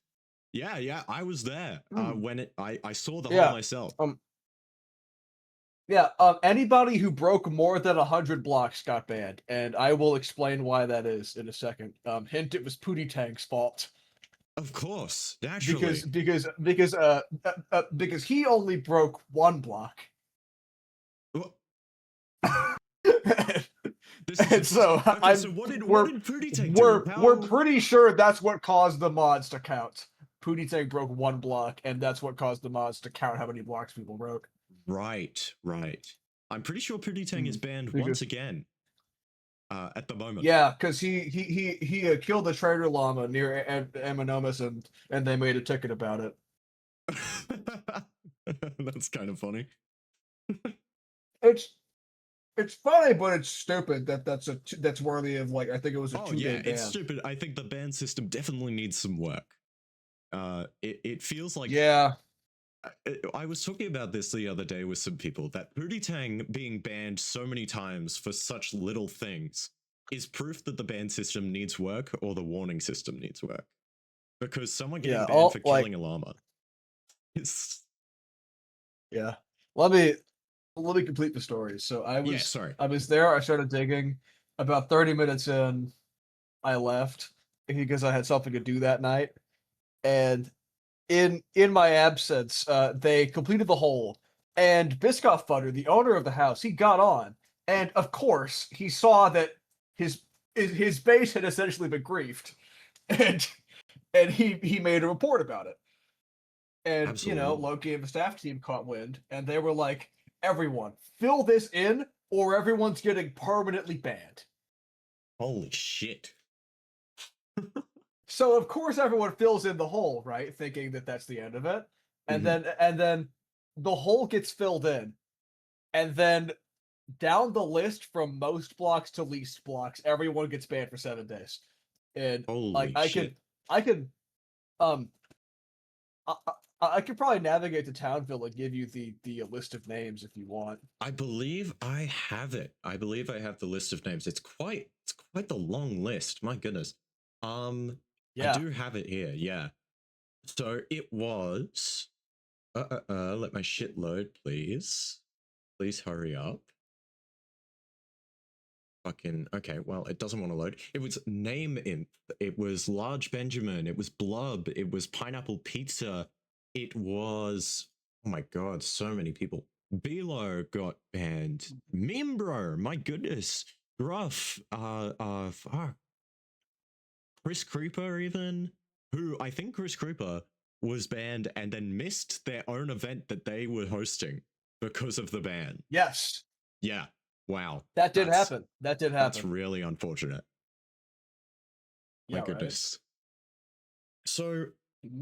Yeah, I was there when I saw the hole myself. Anybody who broke more than 100 blocks got banned, and I will explain why that is in a second. Hint, it was Pootie Tank's fault. Of course, naturally. Because he only broke 1 block. So what did Pootie Tank do? We're pretty sure that's what caused the mods to count. Pootie Tank broke 1 block, and that's what caused the mods to count how many blocks people broke. Right. I'm pretty sure Pootie Tank is banned once again. At the moment. Yeah, because he killed a trader llama near Ammonomus, and they made a ticket about it. That's kind of funny. It's funny, but it's stupid that's worthy of, like, I think it was a 2-day ban. It's stupid. I think the ban system definitely needs some work. It feels like I was talking about this the other day with some people, that Pootie Tang being banned so many times for such little things is proof that the ban system needs work or the warning system needs work. Because someone getting banned for killing a llama. Yeah. Let me complete the story. So I was there, I started digging. About 30 minutes in, I left because I had something to do that night. And in my absence, they completed the hole. And Biscoff Butter, the owner of the house, he got on. And of course, he saw that his base had essentially been griefed. And he made a report about it. And, Absolutely. Loki and the staff team caught wind, and they were like, everyone, fill this in, or everyone's getting permanently banned. Holy shit. So of course everyone fills in the hole, right? Thinking that that's the end of it. And then the hole gets filled in. And then down the list from most blocks to least blocks, everyone gets banned for 7 days. And Holy shit. I could um I could probably navigate to Townville and give you the list of names if you want. I believe I have it. I believe I have the list of names. It's quite the long list. My goodness. Yeah. I do have it here. Yeah. So it was let my shit load, please. Please hurry up. Fucking okay, well, it doesn't want to load. It was Name Imp, it was Large Benjamin, it was Blub, it was Pineapple Pizza, it was, oh my god, so many people. Bilo got banned. Mimbro, my goodness. Gruff, fuck. Chris Creeper even, who I think Chris Creeper was banned and then missed their own event that they were hosting because of the ban. Yes. Yeah. Wow. That did happen. That did happen. That's really unfortunate. Yeah, my goodness. Right? So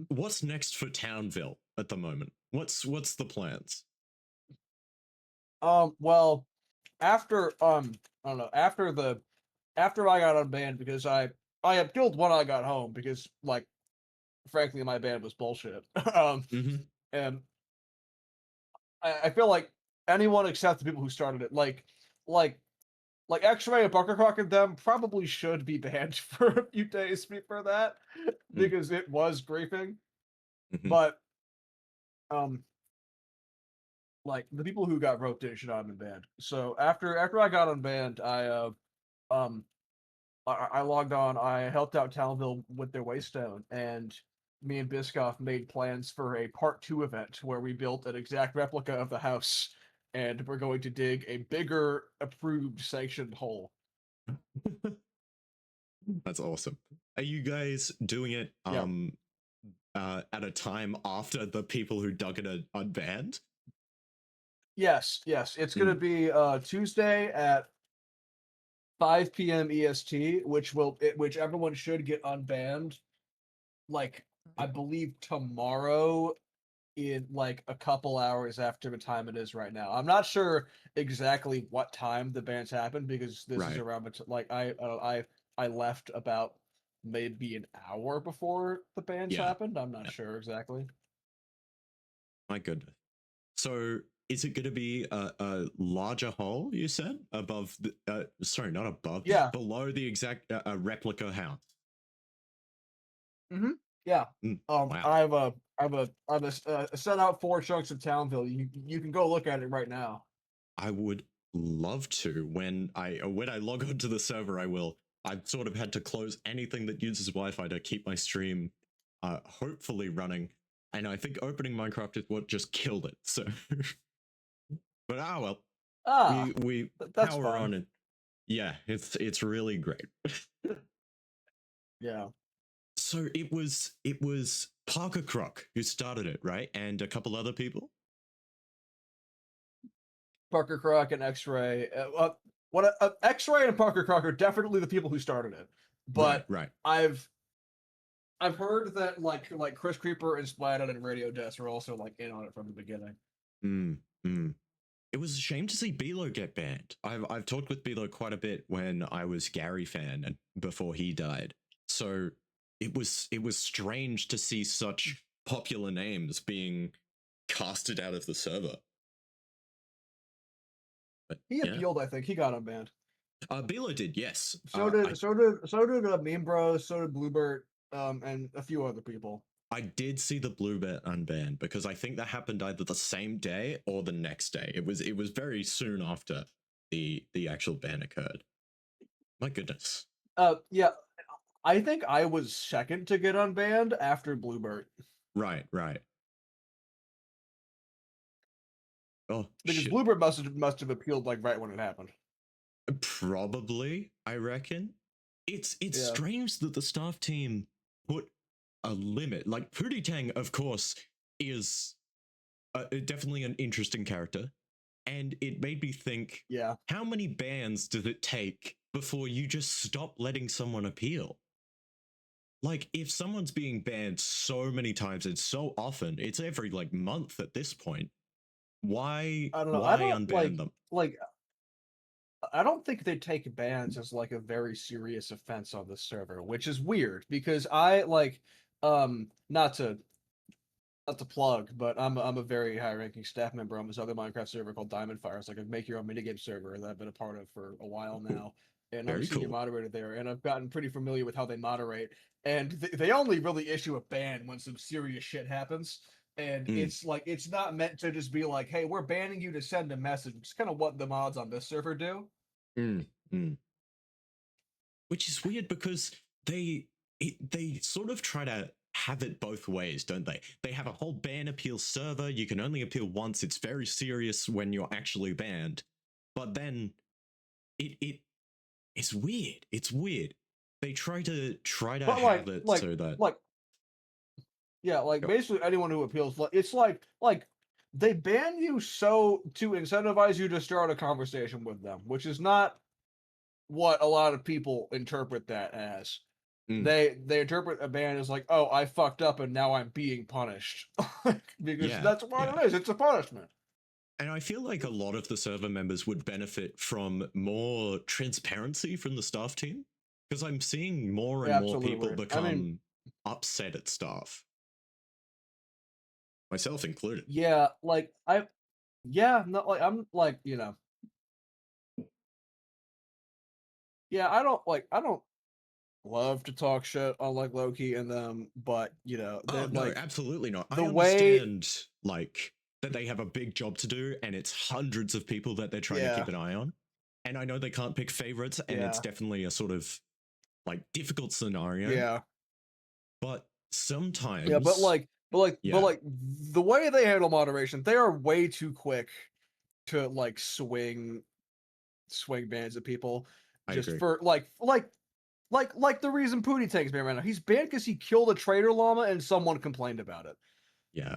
what's next for Townville at the moment? What's the plans? Well, after I don't know, after I got unbanned because I appealed when I got home because like frankly my ban was bullshit. And I feel like anyone except the people who started it, like X-Ray and Bucker Croc and them probably should be banned for a few days for that because it was griefing. But like the people who got roped in should not have been banned. So after I got unbanned, I logged on. I helped out Townville with their Waystone, and me and Biscoff made plans for a part 2 event where we built an exact replica of the house, and we're going to dig a bigger, approved, sanctioned hole. That's awesome. Are you guys doing it at a time after the people who dug it are unbanned? Yes. It's going to be Tuesday at 5 p.m. EST, which everyone should get unbanned. Like I believe tomorrow, in like a couple hours after the time it is right now. I'm not sure exactly what time the bans happened because this is around like I left about maybe an hour before the bans happened. I'm not sure exactly. My goodness. So is it going to be a larger hole, you said, above the sorry, not above, below the exact replica house? Yeah. Wow. I've set out 4 chunks of Townville. You can go look at it right now. I would love to. When I log onto the server, I will. I've sort of had to close anything that uses Wi-Fi to keep my stream hopefully running. And I think opening Minecraft is what just killed it. So but well. We power on and yeah, it's really great. Yeah. So it was Parker Croc who started it, right? And a couple other people? Parker Croc and X-Ray. X-Ray and Parker Croc are definitely the people who started it. But right. I've heard that like Chris Creeper and Splatted and Radio Death are also like in on it from the beginning. It was a shame to see Bilo get banned. I've talked with Bilo quite a bit when I was Gary fan and before he died. So it was strange to see such popular names being casted out of the server. But, he appealed, I think. He got unbanned. Bilo did, yes. So did Meme Bros, so did Bluebird, and a few other people. I did see the Bluebird unbanned because I think that happened either the same day or the next day. It was very soon after the actual ban occurred. My goodness. Yeah. I think I was second to get unbanned after Bluebird. Right. Oh, because shit. Bluebird must have appealed like right when it happened. Probably, I reckon. It's strange that the staff team put a limit. Like Pootie Tang, of course, is definitely an interesting character, and it made me think: how many bans does it take before you just stop letting someone appeal. Like, if someone's being banned so many times and so often, it's every like month at this point. Why? I don't know. Why I don't unban them? I don't think they take bans as like a very serious offense on the server, which is weird because I like not to plug, but I'm a very high ranking staff member on this other Minecraft server called Diamond Fire. It's like a make your own minigame server that I've been a part of for a while now. And I'm a Very senior cool. moderator there, and I've gotten pretty familiar with how they moderate. And they only really issue a ban when some serious shit happens. And it's like it's not meant to just be like, hey, we're banning you to send a message. It's kind of what the mods on this server do. Which is weird because they sort of try to have it both ways, don't they? They have a whole ban appeal server. You can only appeal once. It's very serious when you're actually banned. But then it's weird. It's weird. They try to have it so that basically anyone who appeals, it's like they ban you so to incentivize you to start a conversation with them, which is not what a lot of people interpret that as. They interpret a ban as like, oh, I fucked up and now I'm being punished. Because that's what it is. It's a punishment. And I feel like a lot of the server members would benefit from more transparency from the staff team, because I'm seeing more and more people become upset at staff, myself included. Yeah, like I'm like, you know. Yeah, I don't love to talk shit on like Loki and them, but you know, no, like, absolutely not. The I understand like that they have a big job to do and it's hundreds of people that they're trying to keep an eye on. And I know they can't pick favorites, and it's definitely a sort of like difficult scenario. Yeah. But sometimes but the way they handle moderation, they are way too quick to like swing bans at people. Just for like the reason Pootie Tank's banned right now. He's banned because he killed a trader llama and someone complained about it. Yeah.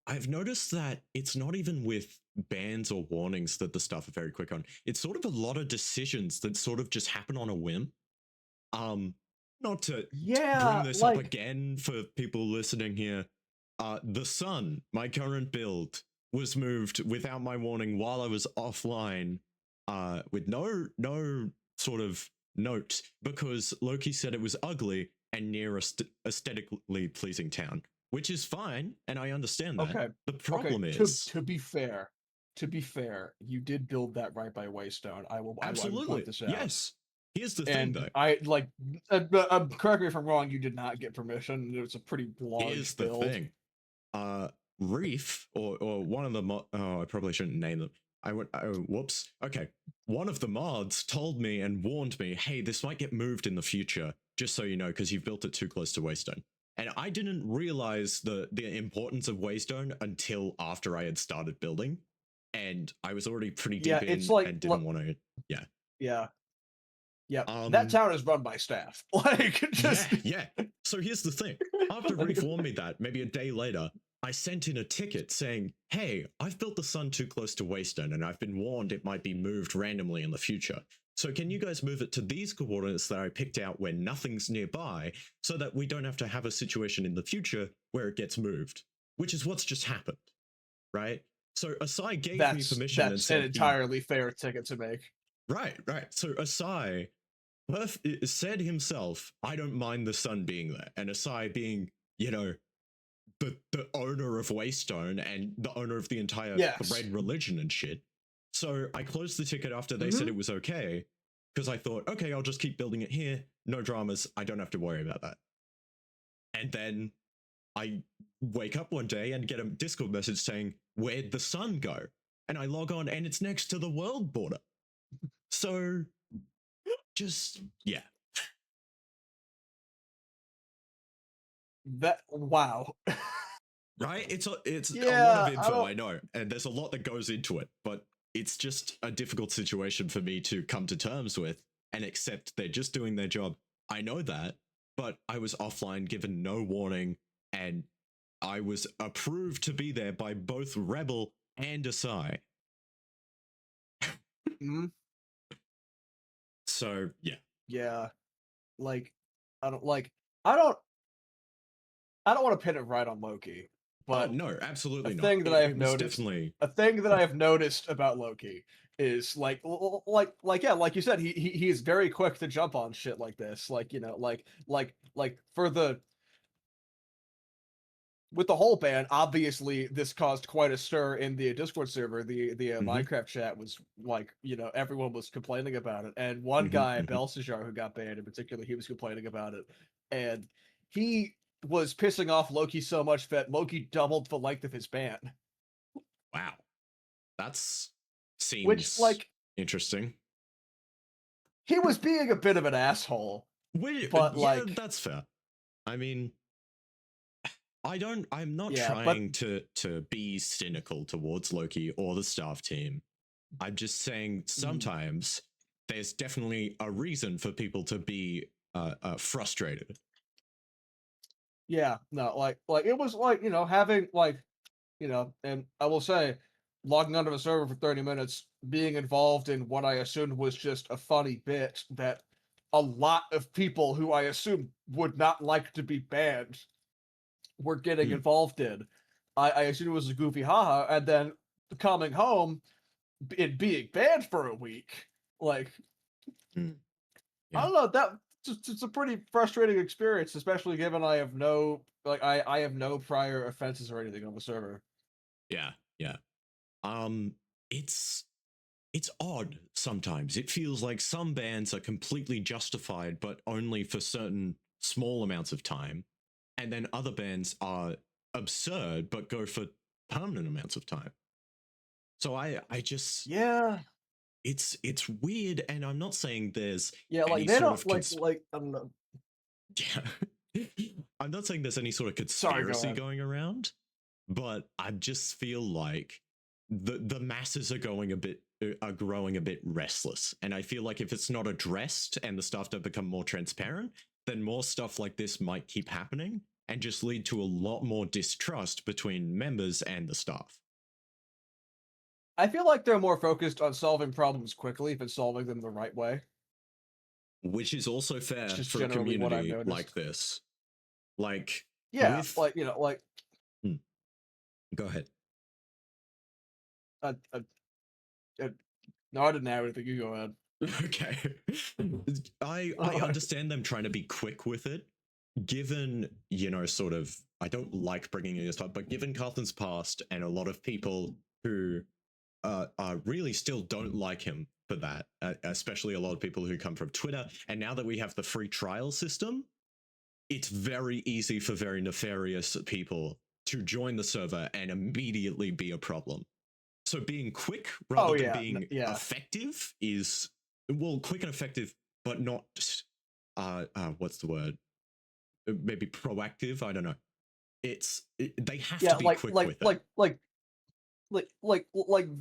I've noticed that it's not even with bans or warnings that the staff are very quick on. It's sort of a lot of decisions that sort of just happen on a whim. Not to bring this up again for people listening here. The Sun, my current build, was moved without my warning while I was offline, with no sort of note, because Loki said it was ugly and near a aesthetically pleasing town, which is fine, and I understand that. Okay. The problem is, to be fair, you did build that right by Waystone. I will point this out. Yes. Here's the thing, though. I like, correct me if I'm wrong. You did not get permission. It was a pretty large build. Here's the thing. Reef or one of the I probably shouldn't name them. Whoops. Okay. One of the mods told me and warned me, hey, this might get moved in the future, just so you know, because you've built it too close to Waystone. And I didn't realize the importance of Waystone until after I had started building. And I was already pretty deep in and didn't want to. Yeah. That town is run by staff. Like, just yeah. So here's the thing. After Reef warned me that, maybe a day later, I sent in a ticket saying, hey, I've built the Sun too close to Waystone and I've been warned it might be moved randomly in the future. So can you guys move it to these coordinates that I picked out where nothing's nearby, so that we don't have to have a situation in the future where it gets moved, which is what's just happened, right? So Asai gave me permission and said, an entirely fair ticket to make. Right. So Asai said himself, I don't mind the Sun being there, and Asai being, you know, the owner of Waystone and the owner of the entire Red religion and shit. So I closed the ticket after they said it was okay, because I thought, okay, I'll just keep building it here, no dramas, I don't have to worry about that. And then I wake up one day and get a Discord message saying, where'd the Sun go? And I log on and it's next to the world border. So just, yeah. Wow. Right? It's a lot of info, I know, and there's a lot that goes into it, but it's just a difficult situation for me to come to terms with and accept they're just doing their job. I know that, but I was offline, given no warning, and I was approved to be there by both Rebel and Asai. So yeah. Yeah. Like, I don't like. I don't. I don't want to pin it right on Loki, Oh but no, absolutely a not. thing that I have It was noticed, definitely a thing that I have noticed about Loki is like yeah, like you said, he is very quick to jump on shit like this. Like, you know, like for the with the whole ban, obviously this caused quite a stir in the Discord server. The Mhm, Minecraft chat was like, you know, everyone was complaining about it, and one mhm, guy, mhm. Belshazzar, who got banned in particular, he was complaining about it, and he was pissing off Loki so much that Loki doubled the length of his ban. Wow, that's Which, seems like, interesting. he was being a bit of an asshole, but Yeah, like, that's fair. I mean, I'm not yeah, but trying to be cynical towards Loki or the staff team. I'm just saying mm, sometimes there's definitely a reason for people to be frustrated. yeah, no, like it was like, you know, having like, you know, and I will say, logging onto the server for 30 minutes, being involved in what I assumed was just a funny bit that a lot of people who I assumed would not like to be banned were getting Mm, involved in. I assumed it was a goofy haha, and then coming home, it being banned for a week. Like, mm, I yeah, don't know, that it's a pretty frustrating experience, especially given I have no like I have no prior offenses or anything on the server. yeah, yeah. Um, it's it's odd sometimes. It feels like some bans are completely justified, but only for certain small amounts of time, and then other bans are absurd but go for permanent amounts of time. So I just Yeah. it's weird, and I'm not saying there's Yeah, like any they sort don't of like I don't know. yeah. I'm not saying there's any sort of Sorry, go conspiracy ahead. going around, but I just feel like the masses are growing a bit restless, and I feel like if it's not addressed and the stuff don't become more transparent, then more stuff like this might keep happening and just lead to a lot more distrust between members and the staff. I feel like they're more focused on solving problems quickly than solving them the right way. Which is also It's fair just for a generally what I've community like noticed. this. Like Yeah, with like, you know, like hmm, go ahead. uh, uh, uh no, I didn't have anything. You go ahead. Okay. I understand them trying to be quick with it, given, you know, sort of I don't like bringing this up, but given Carthan's past and a lot of people who really still don't like him for that, especially a lot of people who come from Twitter, and now that we have the free trial system, it's very easy for very nefarious people to join the server and immediately be a problem. So being quick rather Oh than yeah, being yeah. effective is, well, quick and effective, but not what's the word? Maybe proactive. I don't know. They have to Yeah, be quick with it.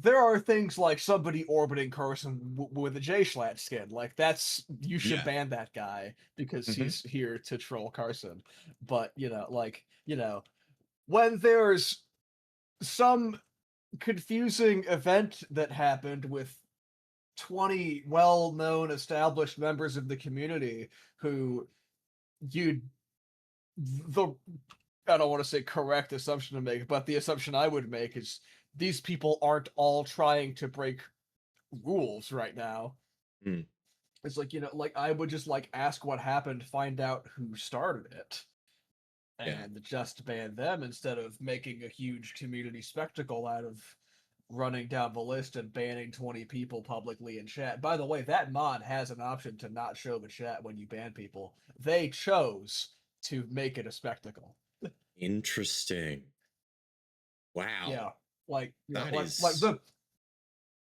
there are things like somebody orbiting Carson with a J-Schlatt skin. Like that's you should Yeah. ban that guy because Hmm. he's here to troll Carson. But you know, like, you know, when there's some confusing event that happened with 20 well-known established members of the community who you the I don't want to say correct assumption to make, but the assumption I would make is these people aren't all trying to break rules right now. Mm, It's like, you know, like I would just like ask what happened, find out who started it, yeah. and just ban them instead of making a huge community spectacle out of running down the list and banning 20 people publicly in chat. By the way, that mod has an option to not show the chat when you ban people. They chose to make it a spectacle. Interesting. Yeah, Wow. like, you know, That like is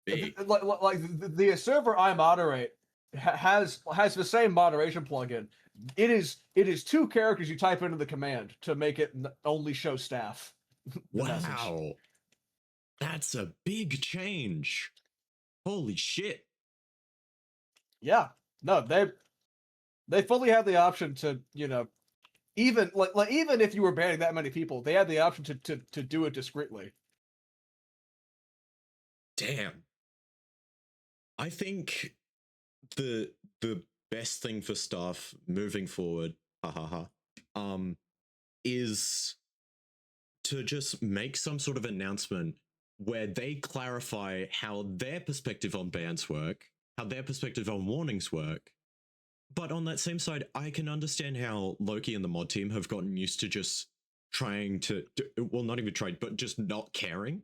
big. the server I moderate has the same moderation plugin. It is two characters you type into the command to make it only show staff the message. Wow. That's a big change. Holy shit. Yeah, no, they fully have the option to, you know, even like even if you were banning that many people, they had the option to do it discreetly. Damn. I think the the best thing for staff moving forward, is to just make some sort of announcement where they clarify how their perspective on bans work, how their perspective on warnings work. But on that same side, I can understand how Loki and the mod team have gotten used to just trying to, well, not even tried, but just not caring,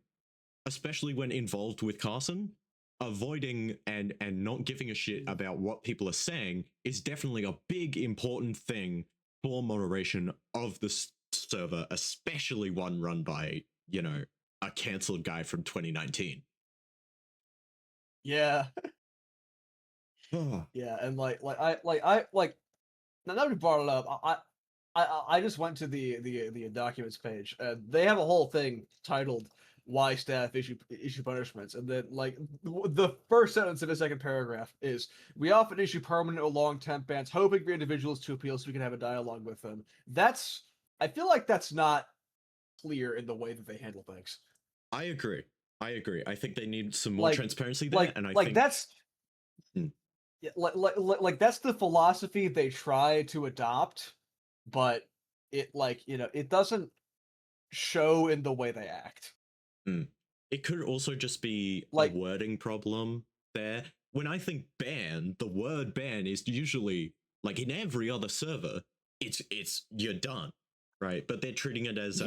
especially when involved with Carson. Avoiding and not giving a shit about what people are saying is definitely a big important thing for moderation of the server, especially one run by, you know, a cancelled guy from 2019. Yeah. Yeah, and now that we brought it up, I just went to the documents page. They have a whole thing titled "Why Staff Issue Punishments," and then like the first sentence of the second paragraph is, "We often issue permanent or long temp bans, hoping for individuals to appeal so we can have a dialogue with them." I feel like that's not clear in the way that they handle things. I agree. I think they need some more transparency there, and I think that's. Yeah, like that's the philosophy they try to adopt, but it doesn't show in the way they act. It could also just be a wording problem there. When I think ban, the word ban is usually, like in every other server, it's you're done, right? But they're treating it as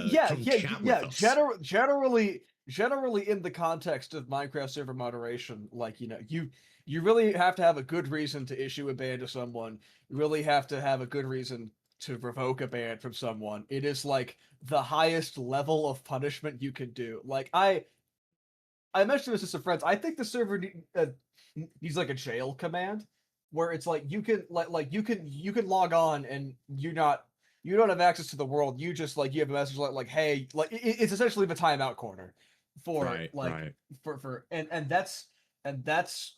generally in the context of Minecraft server moderation, like you really have to have a good reason to issue a ban to someone. You really have to have a good reason to revoke a ban from someone. It is like the highest level of punishment you can do. Like I mentioned this to some friends. I think the server needs like a jail command where it's like you can you can log on and you don't have access to the world. You just you have a message like hey, it's essentially the timeout corner for and that's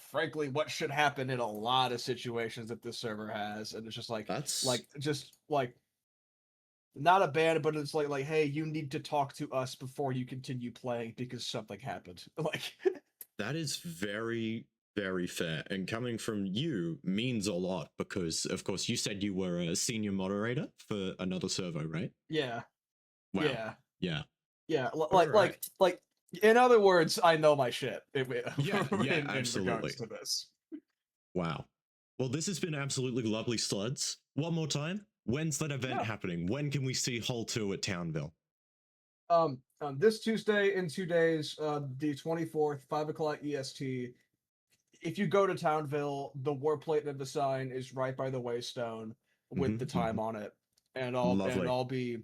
frankly what should happen in a lot of situations that this server has. And it's just not a ban, but it's like hey, you need to talk to us before you continue playing because something happened. That is very, very fair, and coming from you means a lot because of course you said you were a senior moderator for another server, right? Yeah. Wow. Yeah. In other words, I know my shit. In absolutely. To this. Wow. Well, this has been absolutely lovely, SLUDS. One more time, when's that event happening? When can we see Hull 2 at Townville? This Tuesday in 2 days, the 24th, 5 o'clock EST. If you go to Townville, the warplate and the sign is right by the waystone with the time on it, and I'll be.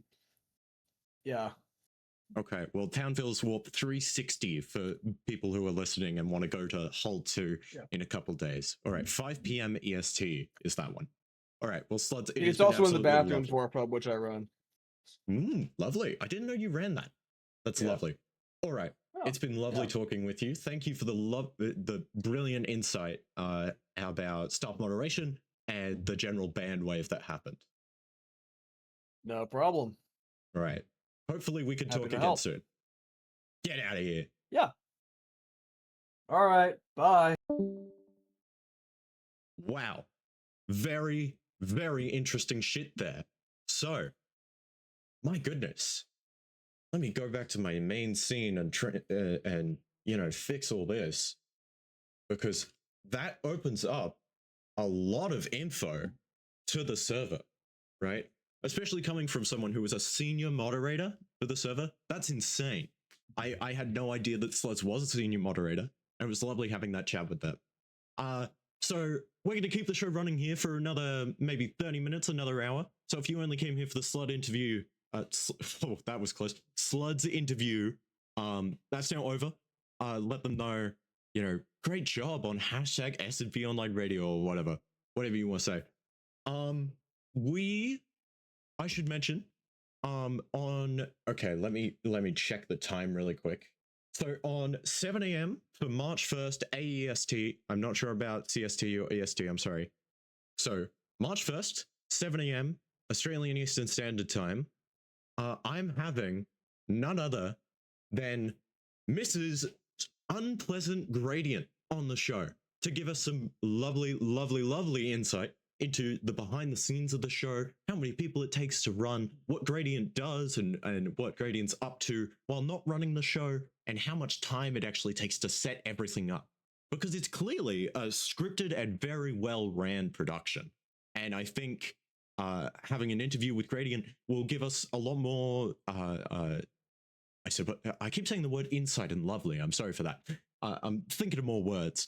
Yeah. Okay, well, Townville's Warp 360 for people who are listening and want to go to Hull 2 in a couple days. All right, 5 p.m. EST is that one. All right, well, SLUDS, it's also in the bathrooms Warp Hub, which I run. Lovely. I didn't know you ran that. That's lovely. All right, it's been lovely talking with you. Thank you for the brilliant insight about staff moderation and the general ban wave that happened. No problem. All right. Hopefully we can talk again soon. Get out of here. Yeah. All right. Bye. Wow. Very, very interesting shit there. So, my goodness. Let me go back to my main scene and fix all this, because that opens up a lot of info to the server, right? Especially coming from someone who was a senior moderator for the server. That's insane. I had no idea that SLUDS was a senior moderator. It was lovely having that chat with them. So we're going to keep the show running here for another maybe 30 minutes, another hour. So if you only came here for the SLUD interview, that was close. SLUDS interview, that's now over. Let them know, great job on hashtag S&P Online Radio or whatever you want to say. I should mention, okay, let me check the time really quick. So on 7 a.m. for March 1st, AEST, I'm not sure about CST or EST, I'm sorry. So March 1st, 7 a.m. Australian Eastern Standard Time, I'm having none other than Mrs. Unpleasant Gradient on the show. to give us some lovely insight into the behind the scenes of the show, how many people it takes to run, what Gradient does and what Gradient's up to while not running the show, and how much time it actually takes to set everything up. Because it's clearly a scripted and very well ran production. And I think having an interview with Gradient will give us a lot more, I keep saying the word insight and lovely, I'm sorry for that. I'm thinking of more words.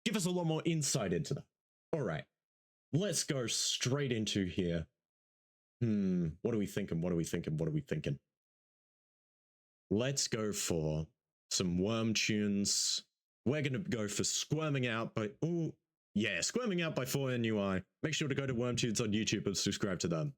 Give us a lot more insight into that. All right. Let's go straight into here. What are we thinking? Let's go for some worm tunes. We're going to go for Squirming Out by... Oh, yeah, Squirming Out by 4NUI. Make sure to go to Worm Tunes on YouTube and subscribe to them.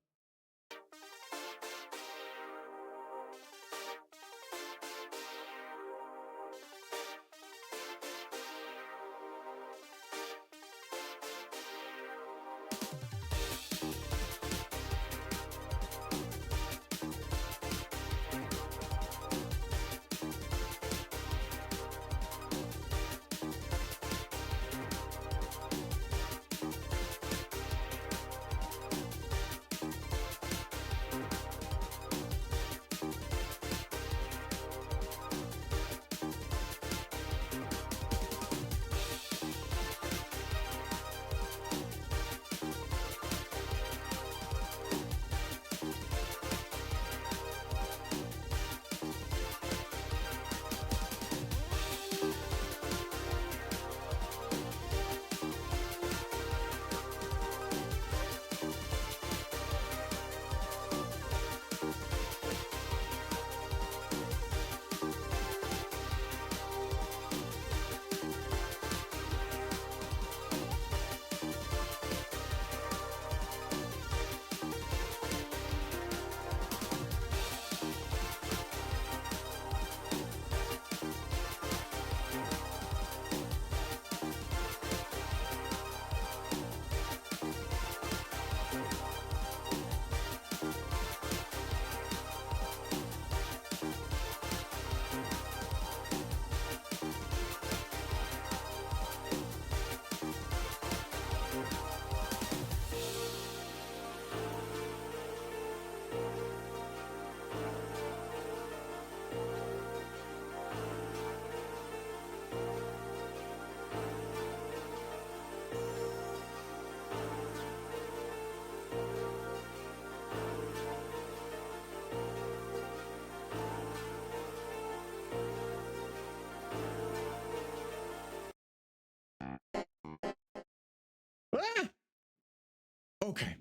Okay,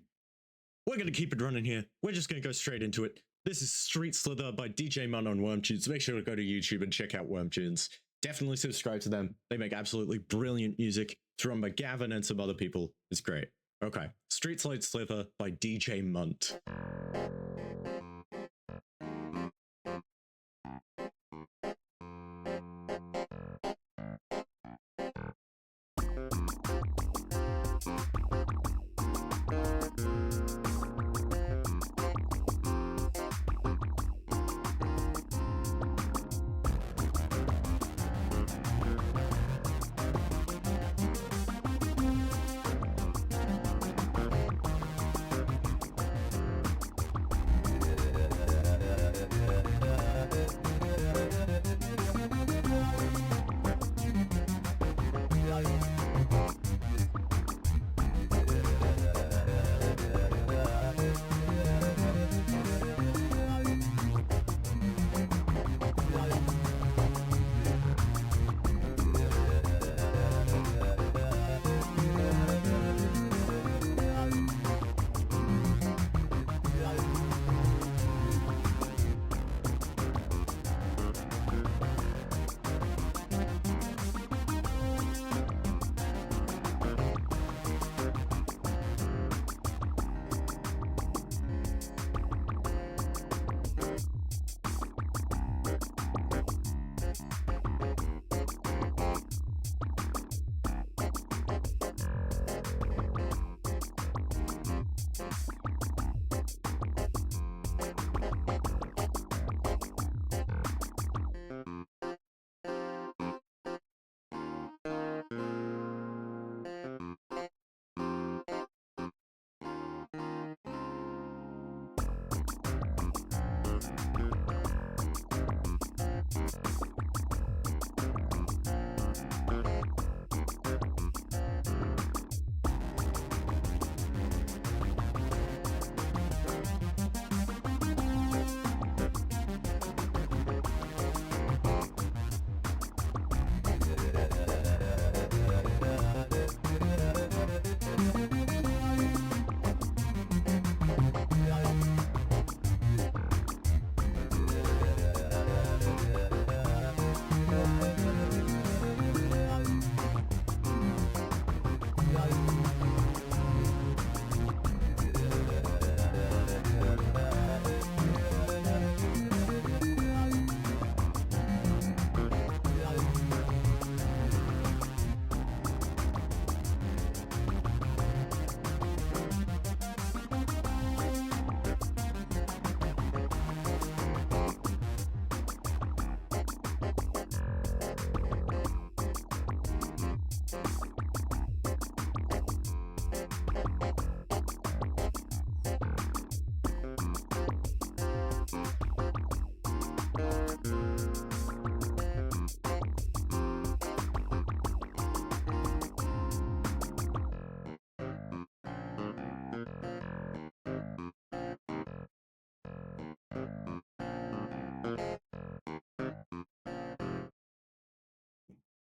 we're going to keep it running here. We're just going to go straight into it. This is Street Slither by DJ Mun on Worm Tunes. Make sure to go to YouTube and check out Worm Tunes. Definitely subscribe to them. They make absolutely brilliant music. It's run by Gavin and some other people. It's great. Okay, Street Slither by DJ Munt.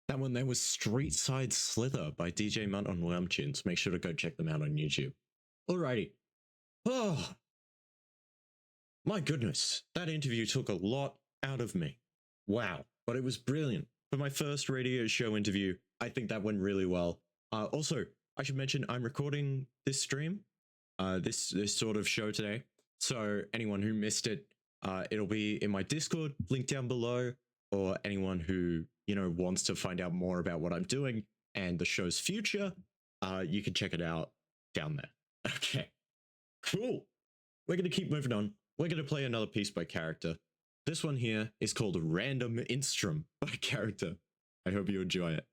That one there was Street Side Slither by DJ Munt on Worm Tunes. Make sure to go check them out on YouTube. Alrighty. Oh, my goodness. That interview took a lot out of me. Wow. But it was brilliant. For my first radio show interview, I think that went really well. Also, I should mention I'm recording this stream, this sort of show today. So anyone who missed it, it'll be in my Discord, link down below, or anyone who, you know, wants to find out more about what I'm doing and the show's future, you can check it out down there. Okay, cool. We're going to keep moving on. We're going to play another piece by Character. This one here is called Random Instrum by Character. I hope you enjoy it.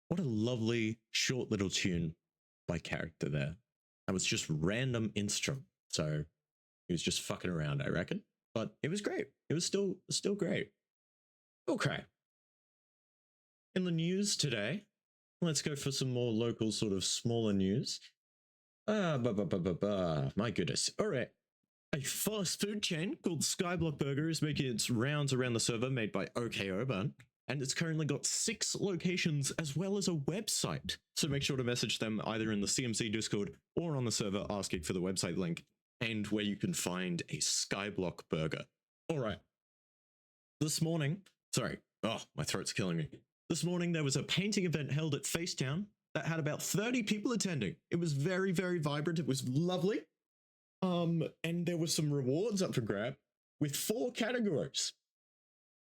What a lovely short little tune by Character there. That was just Random Instrum. So he was just fucking around, I reckon. But it was great. It was still great. Okay. In the news today, let's go for some more local sort of smaller news. My goodness. All right. A fast food chain called Skyblock Burger is making its rounds around the server made by OK Urban. And it's currently got 6 locations as well as a website. So make sure to message them either in the CMC Discord or on the server asking for the website link and where you can find a Skyblock Burger. All right. This morning, sorry, oh, my throat's killing me. This morning there was a painting event held at Facetown that had about 30 people attending. It was very, very vibrant. It was lovely. And there were some rewards up for grab with 4 categories.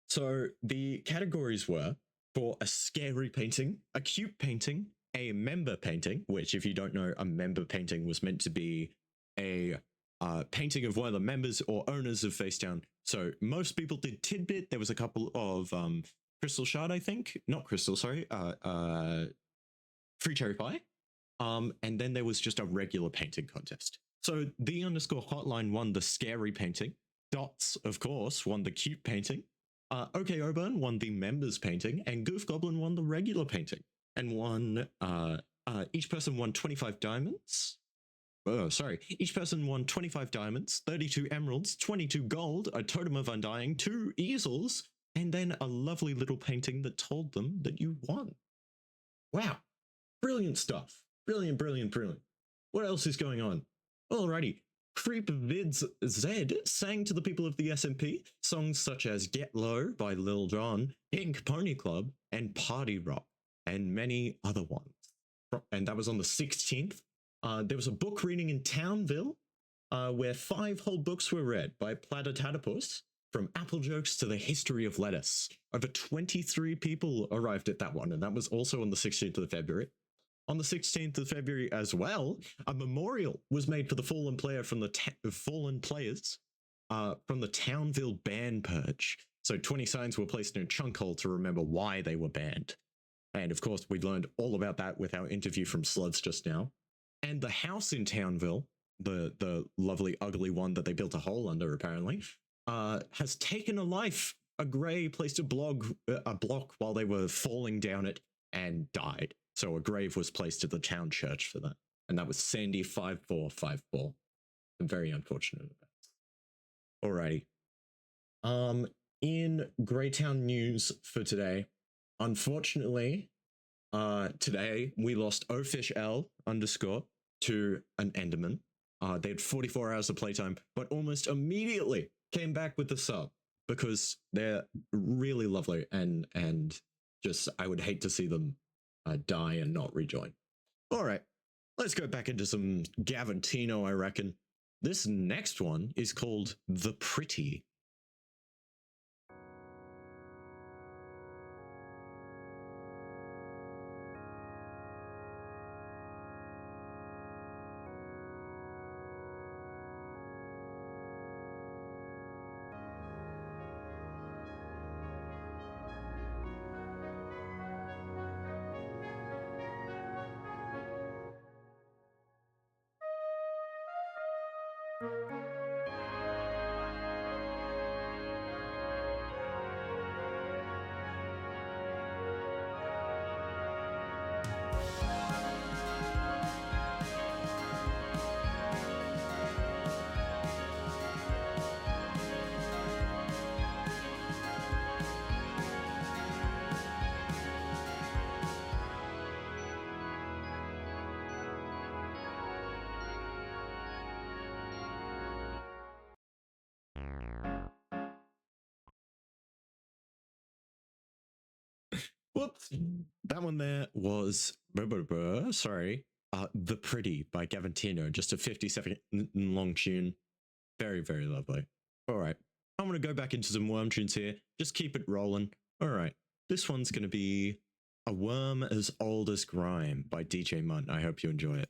So the categories were for a scary painting, a cute painting, a member painting, which if you don't know, a member painting was meant to be a painting of one of the members or owners of Facetown. So most people did Tidbit. There was a couple of Crystal Shard, I think. Not Crystal, sorry. Free Cherry Pie. And then there was just a regular painting contest. So the_hotline won the scary painting. Dots, of course, won the cute painting. OK Oburn won the members painting, and Goof Goblin won the regular painting, and each person won 25 diamonds. Oh, sorry. Each person won 25 diamonds, 32 emeralds, 22 gold, a totem of undying, 2 easels, and then a lovely little painting that told them that you won. Wow. Brilliant stuff. Brilliant, brilliant, brilliant. What else is going on? Alrighty. CreepVids Z sang to the people of the SMP songs such as Get Low by Lil Jon, Pink Pony Club, and Party Rock, and many other ones. And that was on the 16th. There was a book reading in Townville where 5 whole books were read by Platytadipus, from Apple Jokes to the History of Lettuce. Over 23 people arrived at that one, and that was also on the 16th of February. On the 16th of February as well, a memorial was made for the fallen player from the fallen players from the Townville ban purge. So 20 signs were placed in a chunk hole to remember why they were banned. And of course, we learned all about that with our interview from SLUDS just now. And the house in Townville, the lovely ugly one that they built a hole under apparently, has taken a life. A grey placed a block while they were falling down it and died. So a grave was placed at the town church for that. And that was Sandy 5454. Very unfortunate event. Alrighty. In Greytown news for today, unfortunately, today we lost ofishL_ to an Enderman. They had 44 hours of playtime, but almost immediately came back with the sub because they're really lovely and Just, I would hate to see them die and not rejoin. All right, let's go back into some Gavantino, I reckon. This next one is called The Pretty. Whoops. That one there was, sorry, The Pretty by Gavantino. Just a 50-second long tune. Very, very lovely. All right. I'm going to go back into some worm tunes here. Just keep it rolling. All right. This one's going to be A Worm as Old as Grime by DJ Munt. I hope you enjoy it.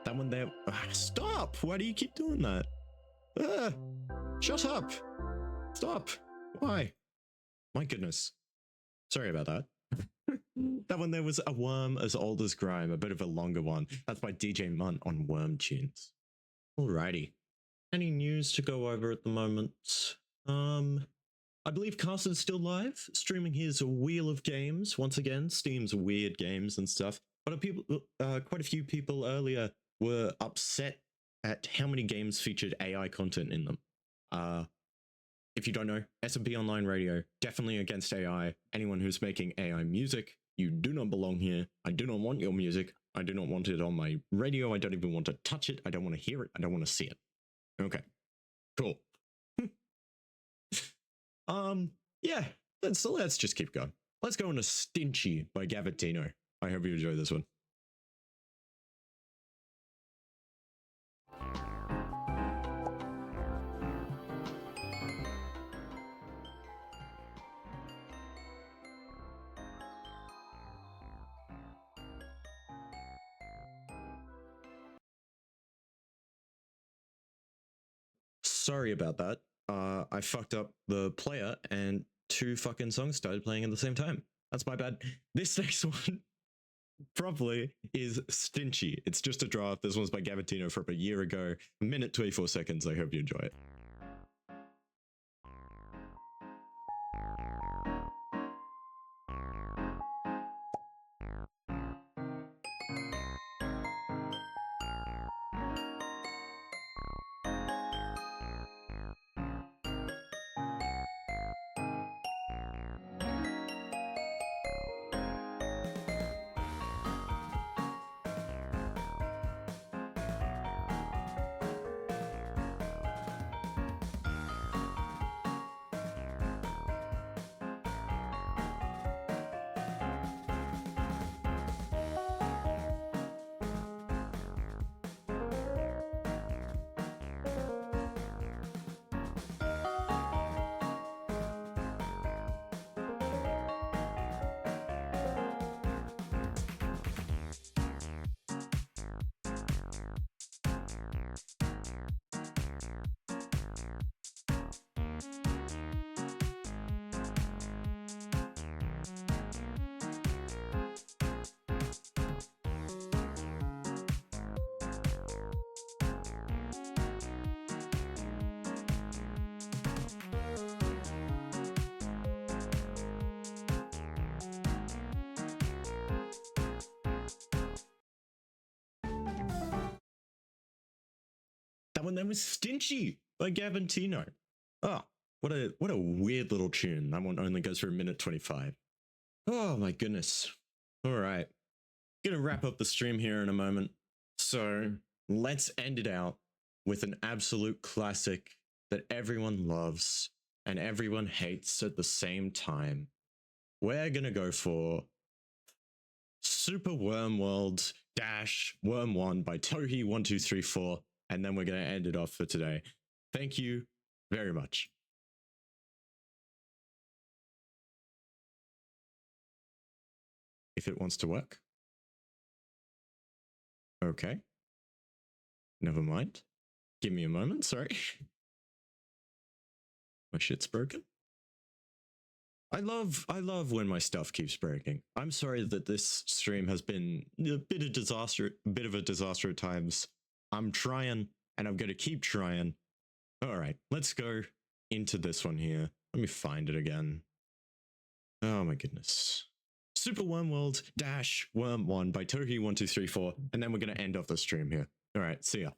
That one there. Stop! Why do you keep doing that? Shut up! Stop! Why? My goodness. Sorry about that. That one there was A Worm as Old as Grime, a bit of a longer one. That's by DJ Munt on Worm Tunes. Alrighty. Any news to go over at the moment? I believe Carson's still live, streaming his Wheel of Games once again, Steam's weird games and stuff. But quite a few people earlier were upset at how many games featured AI content in them. If you don't know, S&P Online Radio, definitely against AI. Anyone who's making AI music, you do not belong here. I do not want your music. I do not want it on my radio. I don't even want to touch it. I don't want to hear it. I don't want to see it. Okay, cool. Yeah, let's just keep going. Let's go into Stingy by Gavatino. I hope you enjoy this one. Sorry about that. I fucked up the player and 2 fucking songs started playing at the same time. That's my bad. This next one probably is Stingy. It's just a draft. This one's by Gavatino from a year ago. 1:24 seconds. I hope you enjoy it. That one then was Stingy by Gavatino. Oh, what a weird little tune. That one only goes for 1:25. Oh my goodness. All right. Gonna wrap up the stream here in a moment. So let's end it out with an absolute classic that everyone loves and everyone hates at the same time. We're gonna go for Super Worm World Worm 1 by Tohi1234. And then we're going to end it off for today. Thank you very much. If it wants to work. Okay. Never mind. Give me a moment, sorry. My shit's broken. I love when my stuff keeps breaking. I'm sorry that this stream has been a bit of a disaster at times. I'm trying, and I'm going to keep trying. All right, let's go into this one here. Let me find it again. Oh my goodness. Super Worm World Worm 1 by Tohi1234, and then we're going to end off the stream here. All right, see ya.